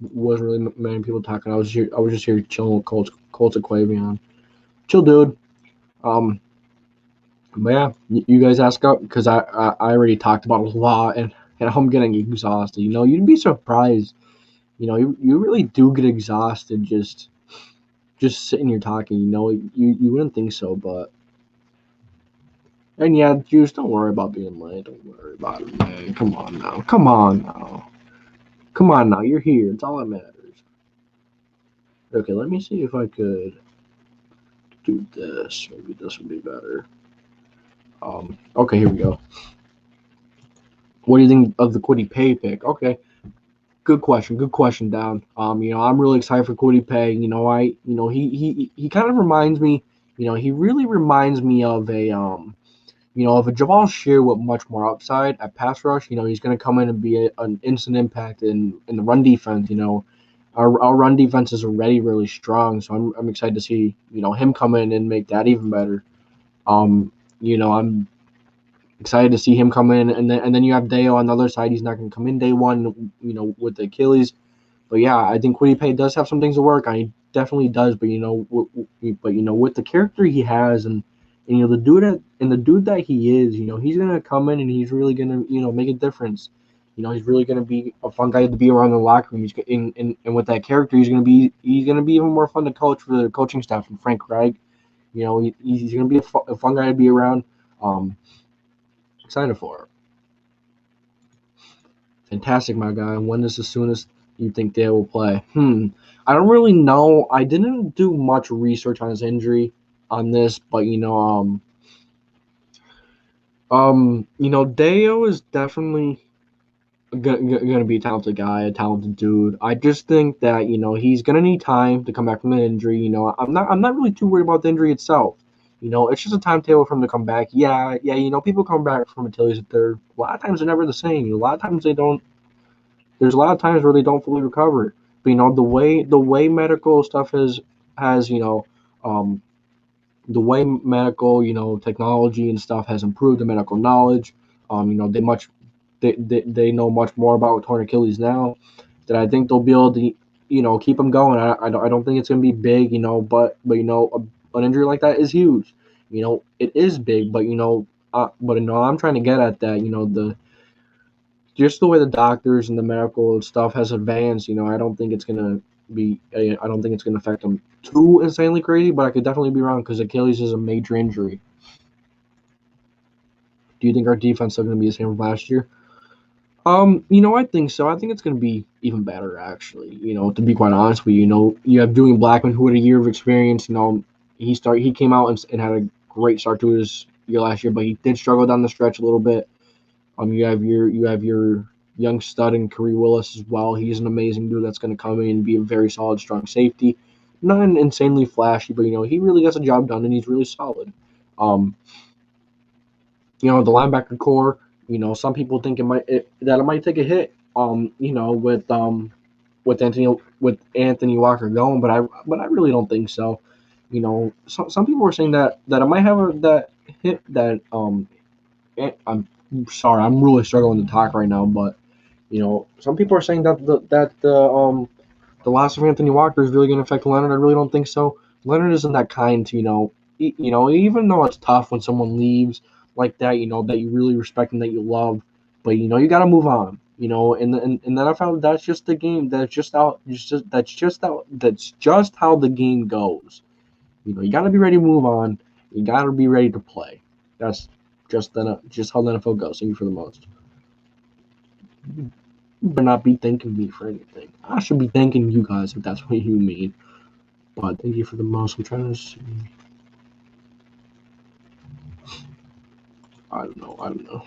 Wasn't really many people talking. I was just here chilling with Colts Aquavion. Chill, dude. But yeah, you guys ask up because I already talked about it a lot, and I'm getting exhausted. You'd be surprised. You really do get exhausted just sitting here talking. You wouldn't think so, but. And yeah, Juice, don't worry about being late. Don't worry about it, man. Come on now. You're here. It's all that matters. Okay, let me see if I could do this. Maybe this would be better. Okay, here we go. What do you think of the Kwity Paye pick? Okay, good question, Down. I'm really excited for Kwity Paye. He kind of reminds me. He really reminds me of a of a Jamal Shear with much more upside at pass rush. He's going to come in and be an instant impact in the run defense. Our run defense is already really strong, so I'm excited to see him come in and make that even better. I'm excited to see him come in, and then you have Deo on the other side. He's not going to come in day one, with the Achilles. But yeah, I think Kwity Paye does have some things to work on. He definitely does. But with the character he has, and the dude that he is, he's gonna come in and he's really gonna make a difference. He's really gonna be a fun guy to be around the locker room. And with that character, he's gonna be even more fun to coach for the coaching staff and Frank Reich. He's gonna be a fun guy to be around. Excited for it. Fantastic, my guy. When is the soonest you think they will play? I don't really know. I didn't do much research on his injury on this, but Deo is definitely gonna be a talented guy, a talented dude. I just think that he's gonna need time to come back from the injury. I'm not really too worried about the injury itself. It's just a timetable for him to come back. Yeah. People come back from Achilles that they're a lot of times they're never the same. A lot of times they don't. There's a lot of times where they don't fully recover. But the way medical stuff has um, the way medical technology and stuff has improved the medical knowledge. They know much more about torn Achilles now. That I think they'll be able to keep him going. I don't think it's gonna be big, an injury like that is huge. It is big, but I'm trying to get at that. The just the way the doctors and the medical stuff has advanced. I don't think it's gonna I don't think it's gonna affect him too insanely crazy, but I could definitely be wrong because Achilles is a major injury. Do you think our defense is going to be the same as last year? I think so. I think it's going to be even better, actually. To be quite honest with you, you have Julian Blackman, who had a year of experience. He came out and had a great start to his year last year, but he did struggle down the stretch a little bit. You have your young stud in Willis as well. He's an amazing dude that's going to come in and be a very solid, strong safety. Not insanely flashy, but he really gets the job done and he's really solid. The linebacker core. Some people think that it might take a hit. With Anthony Walker going, but I really don't think so. Some people were saying that it might have that hit that I'm sorry, I'm really struggling to talk right now, but some people are saying that the loss of Anthony Walker is really going to affect Leonard. I really don't think so. Leonard isn't that kind to even though it's tough when someone leaves like that, that you really respect and that you love, but you got to move on. And then I found that's just the game. That's just how the game goes. You got to be ready to move on. You got to be ready to play. That's just how the NFL goes. Thank you for the most. You better not be thanking me for anything. I should be thanking you guys if that's what you mean. But thank you for the most. I'm trying to see. I don't know.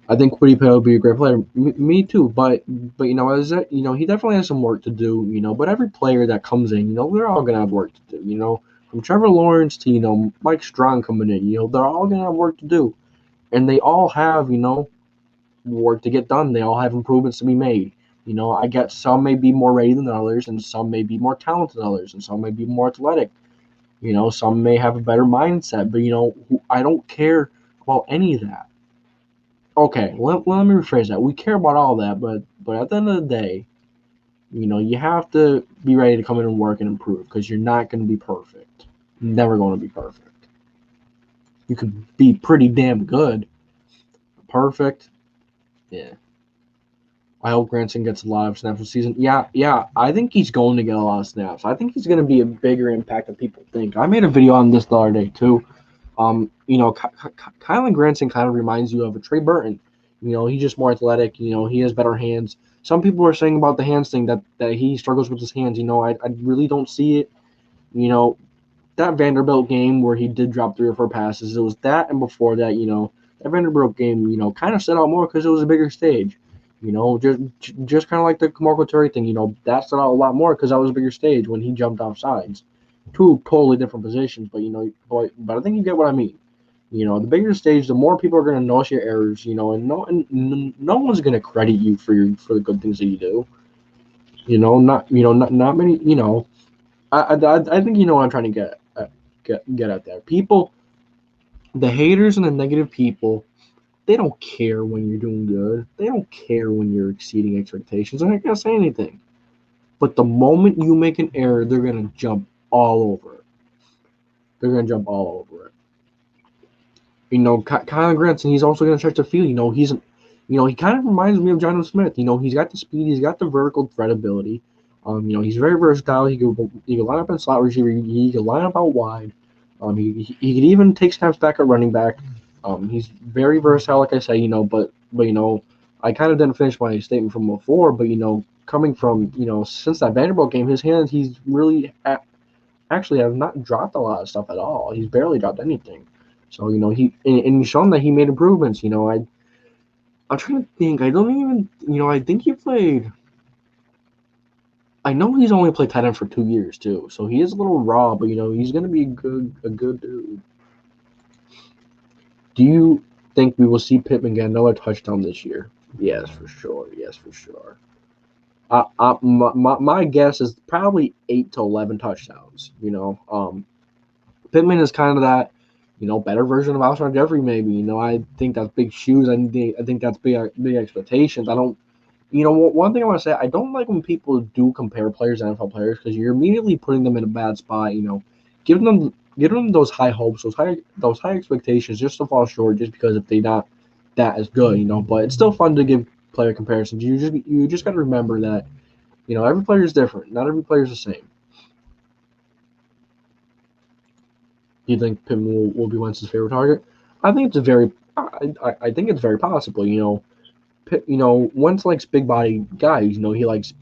I think Woody Pay will be a great player. Me too. But as he definitely has some work to do. But every player that comes in, they're all gonna have work to do. From Trevor Lawrence to Mike Strong coming in, they're all gonna have work to do, and they all have work to get done. They all have improvements to be made. I guess some may be more ready than others, and some may be more talented than others, and some may be more athletic. Some may have a better mindset, but I don't care about any of that. Okay, let me rephrase that. We care about all that, but at the end of the day, you have to be ready to come in and work and improve because you're not going to be perfect. Never going to be perfect. You could be pretty damn good. Perfect, yeah. I hope Granson gets a lot of snaps this season. Yeah, I think he's going to get a lot of snaps. I think he's going to be a bigger impact than people think. I made a video on this the other day too. Kylan Granson kind of reminds you of a Trey Burton. He's just more athletic. He has better hands. Some people are saying about the hands thing that he struggles with his hands. I really don't see it. That Vanderbilt game where he did drop 3 or 4 passes, it was that, and before that, that Vanderbilt game, kind of stood out more because it was a bigger stage. Just kind of like the Marco Terry thing, that stood out a lot more because that was a bigger stage when he jumped off sides. 2 totally different positions, but I think you get what I mean. The bigger stage, the more people are going to notice your errors, and no one's going to credit you for the good things that you do. Not many. I think you know what I'm trying to get at there. People, the haters and the negative people, they don't care when you're doing good. They don't care when you're exceeding expectations. They're not going to say anything. But the moment you make an error, they're going to jump all over it. They're going to jump all over it. Kylan Granson, he's also going to start to feel, he kind of reminds me of Jonnu Smith. He's got the speed, he's got the vertical threat ability. He's very versatile. He can line up in slot receiver. He can line up out wide. He could even take snaps back at running back. He's very versatile, like I say. But I kind of didn't finish my statement from before. But coming from since that Vanderbilt game, his hands, he's really actually have not dropped a lot of stuff at all. He's barely dropped anything. So he's shown that he made improvements. I'm trying to think. I don't even I think he played. I know he's only played tight end for 2 years too, so he is a little raw, but he's gonna be a good dude. Do you think we will see Pittman get another touchdown this year? Yes, for sure. Yes, for sure. My guess is probably 8 to 11 touchdowns. Pittman is kind of that, better version of Alshon Jeffrey. Maybe. I think that's big shoes. I think that's big expectations. I don't. One thing I want to say, I don't like when people do compare players to NFL players because you're immediately putting them in a bad spot. Giving them those high hopes, those high expectations, just to fall short, just because if they're not that as good. But it's still fun to give player comparisons. You just got to remember that every player is different. Not every player is the same. Do you think Pittman will be Wentz's favorite target? I think I think it's very possible. Wentz likes big body guys. He likes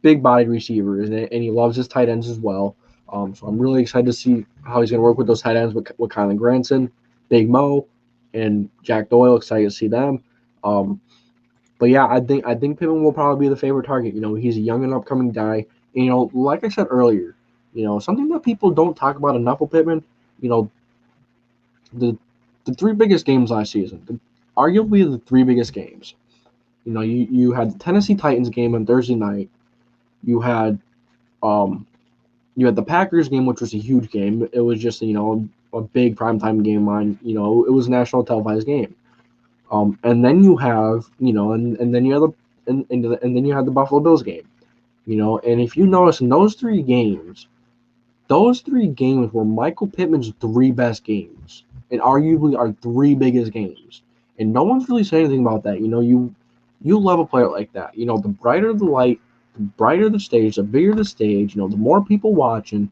big bodied receivers, and he loves his tight ends as well. So I'm really excited to see how he's going to work with those tight ends with Kylan Granson, Big Mo, and Jack Doyle. Excited to see them. But yeah, I think Pittman will probably be the favorite target. He's a young and upcoming guy. And, like I said earlier, something that people don't talk about enough with Pittman. You know, the three biggest games last season, arguably the three biggest games. You had the Tennessee Titans game on Thursday night. You had um you had the Packers game, which was a huge game. It was just a big primetime game line. It was a national televised game. And then you have and then you have and then you have the Buffalo Bills game. And if you notice in those three games were Michael Pittman's three best games, and arguably our three biggest games. And no one's really saying anything about that. You love a player like that. The brighter the light, the brighter the stage, the bigger the stage. The more people watching,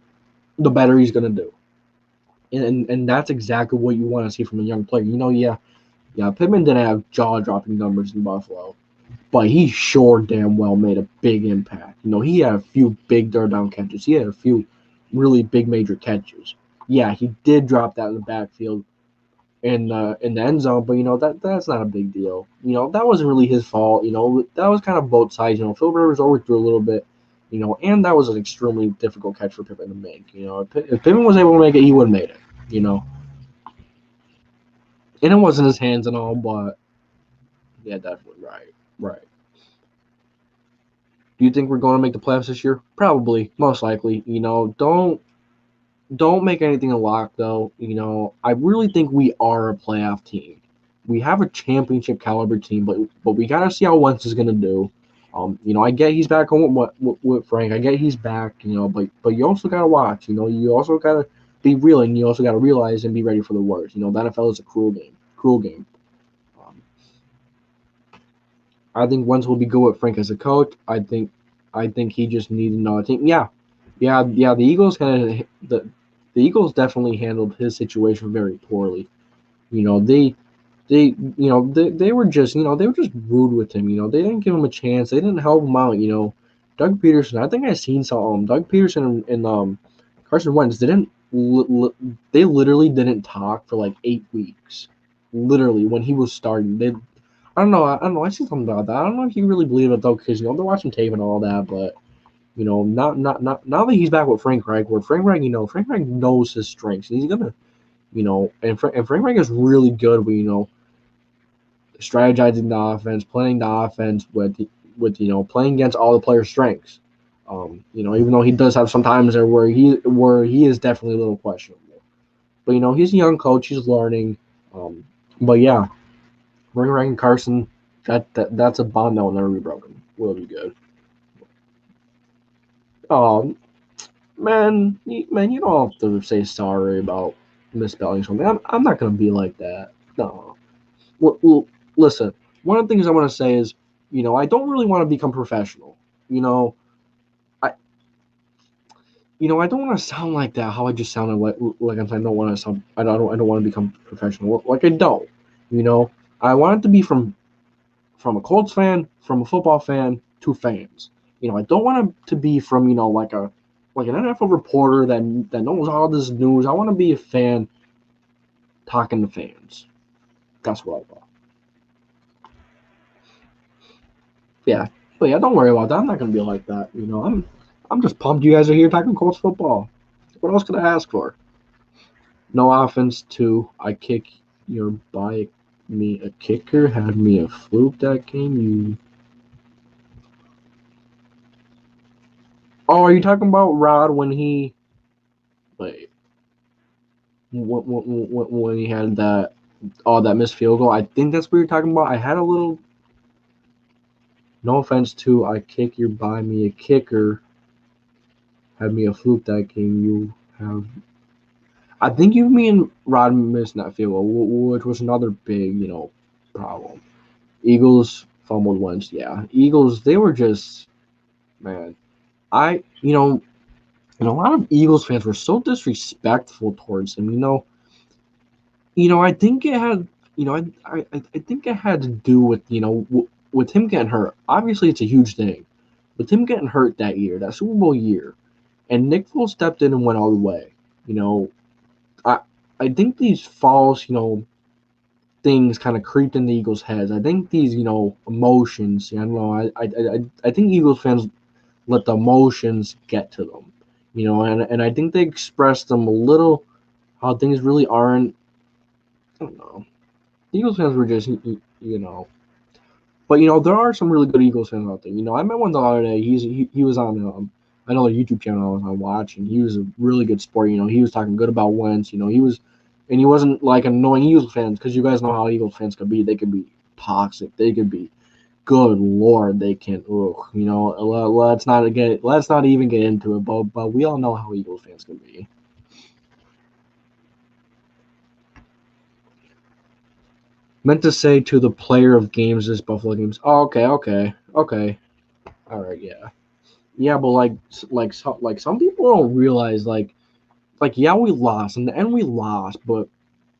the better he's gonna do. And that's exactly what you want to see from a young player. Yeah, Pittman didn't have jaw-dropping numbers in Buffalo, but he sure damn well made a big impact. He had a few big third down catches. He had a few really big major catches. Yeah, he did drop that in the backfield in the end zone, but that's not a big deal. That wasn't really his fault. That was kind of both sides. Phil Rivers overthrew a little bit. And that was an extremely difficult catch for Pittman to make. If Pittman was able to make it, he would have made it. And it wasn't his hands and all, but yeah, definitely right. Right. Do you think we're going to make the playoffs this year? Probably, most likely. Don't make anything a lock though. I really think we are a playoff team. We have a championship caliber team, but we gotta see how Wentz is gonna do. I get he's back home with Frank. I get he's back. But you also gotta watch. You also gotta be real, and you also gotta realize and be ready for the worst. The NFL is a cruel game. Cruel game. Um, I think Wentz will be good with Frank as a coach. I think he just needs another team. Yeah. The Eagles the Eagles definitely handled his situation very poorly. They were just they were just rude with him. They didn't give him a chance. They didn't help him out. Doug Peterson. I think I seen some Doug Peterson and Carson Wentz didn't. They literally didn't talk for like 8 weeks. Literally when he was starting, they. I don't know. I see something about that. I don't know if you really believe it though, because they're watching tape and all that, but. Not now that he's back with Frank Reich, where Frank Reich, Frank Reich knows his strengths. And he's gonna, and Frank Reich is really good with, strategizing the offense, playing the offense with playing against all the players' strengths. Even though he does have some times there where he is definitely a little questionable. But he's a young coach, he's learning. But yeah, Frank Reich and Carson, that's a bond that will never be broken. Will be good. Um, man, you don't have to say sorry about misspelling something. I'm not gonna be like that. No. Well, listen. One of the things I want to say is, I don't really want to become professional. I, I don't want to sound like that. How I just sounded like I don't want to sound. I don't want to become professional. Like I don't. I want it to be from a Colts fan, from a football fan to fans. I don't want it to be from like an NFL reporter that knows all this news. I want to be a fan talking to fans. That's what I thought. Yeah. But yeah, don't worry about that. I'm not gonna be like that. I'm just pumped you guys are here talking Colts football. What else could I ask for? No offense to I kick your buy me a kicker, had me a fluke that game. Are you talking about Rod when he wait when he had that missed field goal? I think that's what you're talking about. I had a little. No offense to I kick your buy me a kicker, had me a fluke that game. You have. I think you mean Rod missed that field goal, which was another big problem. Eagles fumbled once. Yeah, Eagles. They were just man. And a lot of Eagles fans were so disrespectful towards him. I think it had, I think it had to do with, with him getting hurt. Obviously, it's a huge thing. With him getting hurt that year, that Super Bowl year, and Nick Foles stepped in and went all the way. You know, I, I think these false, things kind of creeped in the Eagles' heads. I think these, emotions. I don't know. I think Eagles fans let the emotions get to them. And I think they expressed them a little how things really aren't. I don't know. Eagles fans were just, but there are some really good Eagles fans out there. I met one the other day. He was on another YouTube channel I was on watching. He was a really good sport. He was talking good about Wentz. And he wasn't like annoying Eagles fans because you guys know how Eagles fans could be. They could be toxic. They could be. Good Lord, they can. Ugh, let's not even get into it. But we all know how Eagles fans can be. Meant to say to the player of games this Buffalo games. Oh, okay. All right, yeah. But some people don't realize yeah, we lost in the end we lost, but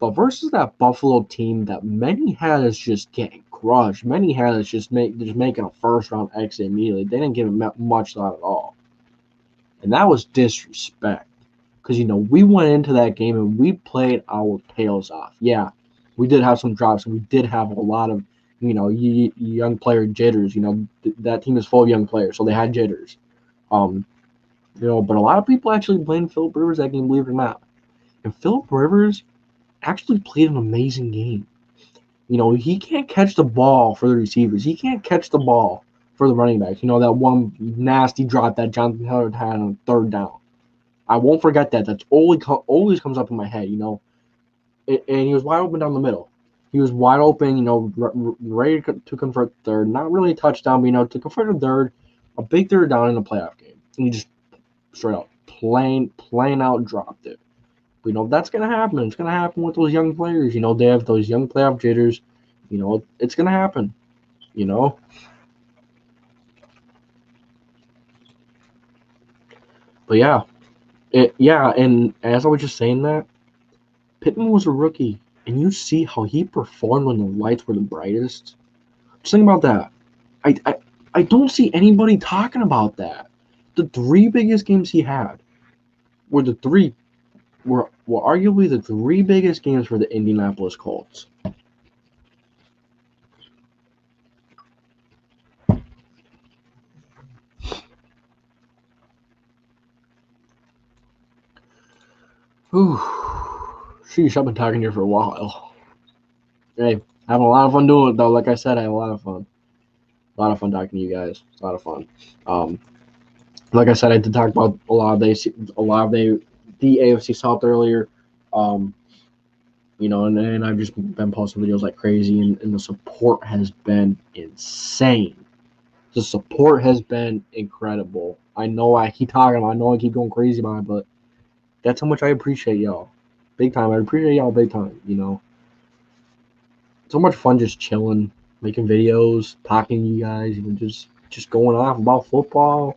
versus that Buffalo team that many had us just getting crushed. Many had us just making a first round exit immediately. They didn't give it much thought at all, and that was disrespect. Because we went into that game and we played our tails off. Yeah, we did have some drops and we did have a lot of young player jitters. That team is full of young players, so they had jitters. But a lot of people actually blamed Philip Rivers that game, believe it or not. And Philip Rivers actually played an amazing game. He can't catch the ball for the receivers. He can't catch the ball for the running backs. That one nasty drop that Jonathan Taylor had on third down. I won't forget that. That's always comes up in my head, And he was wide open down the middle. He was wide open, ready to convert third. Not really a touchdown, but, to convert a third, a big third down in a playoff game. And he just straight up plain out dropped it. But, that's going to happen. It's going to happen with those young players. They have those young playoff jitters. It's going to happen, But, yeah, and as I was just saying that, Pittman was a rookie, and you see how he performed when the lights were the brightest. Just think about that. I don't see anybody talking about that. The three biggest games he had were arguably the three biggest games for the Indianapolis Colts. Whew. Sheesh, I've been talking here for a while. Hey, having a lot of fun doing it though. Like I said, I had a lot of fun. A lot of fun talking to you guys. A lot of fun. Like I said, I did talk about a lot of the AFC South earlier. And I've just been posting videos like crazy, and the support has been insane. The support has been incredible. I know I keep talking about it. I know I keep going crazy about it, but that's how much I appreciate y'all. Big time. I appreciate y'all big time, So much fun just chilling, making videos, talking to you guys, just going off about football.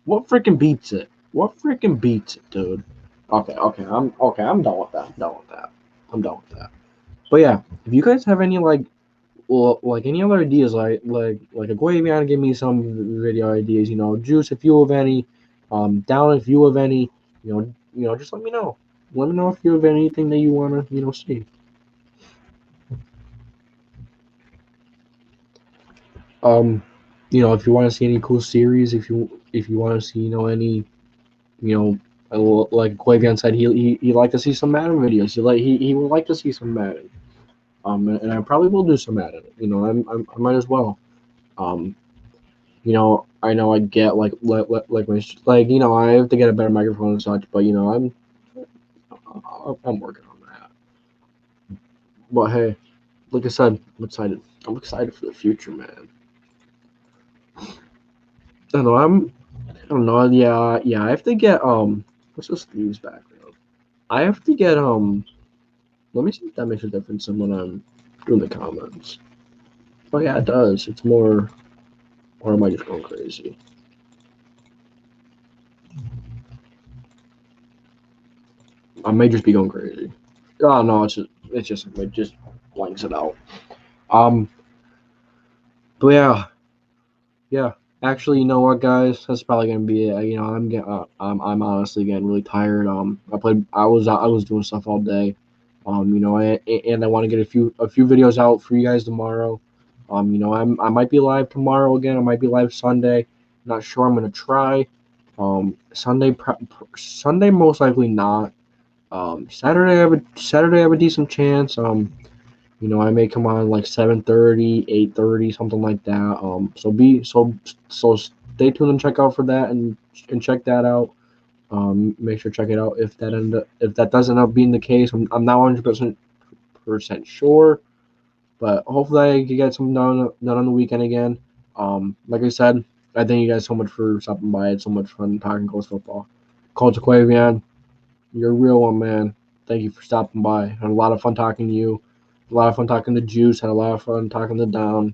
What freaking beats it? What freaking beats it, dude? Okay. I'm done with that. I'm done with that. But yeah, if you guys have any any other ideas, go ahead and give me some video ideas. Juice if you have any, Down if you have any. Just let me know. Let me know if you have anything that you wanna see. Um, you know, if you want to see any cool series, if you want to see, you know, any, you know, like Quavion said, he like to see some Madden videos. He would like to see some Madden. And I probably will do some Madden. You know, I might as well. Um, you know, I know I get like my like, you know, I have to get a better microphone and such, but you know, I'm working on that. But hey, like I said, I'm excited. I'm excited for the future, man. I don't know. I don't know. Yeah. I have to get What's this Steve's background? I have to get Let me see if that makes a difference in when I'm doing the comments. Oh yeah, it does. It's more. Or am I just going crazy? I may just be going crazy. Oh no, it just blanks it out. Um, but yeah. Actually, you know what, guys? That's probably gonna be it. You know, I'm honestly getting really tired. I was doing stuff all day. You know, and I want to get a few videos out for you guys tomorrow. You know, I might be live tomorrow again. I might be live Sunday. Not sure. I'm gonna try. Sunday most likely not. Saturday I have a decent chance. You know, I may come on like 7:30, 8:30, something like that. So stay tuned and check out for that and check that out. Make sure to check it out. If that doesn't end up being the case, I'm not 100% sure, but hopefully I can get some done on the weekend again. Like I said, I thank you guys so much for stopping by. It's so much fun talking Colts football. Colts Aquavian, you're a real one, man. Thank you for stopping by. Had a lot of fun talking to you. A lot of fun talking to Juice. Had a lot of fun talking to Down.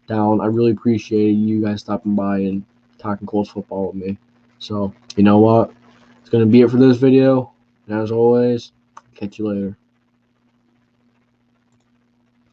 I really appreciate you guys stopping by and talking Colts football with me. So, you know what? It's going to be it for this video. And as always, catch you later.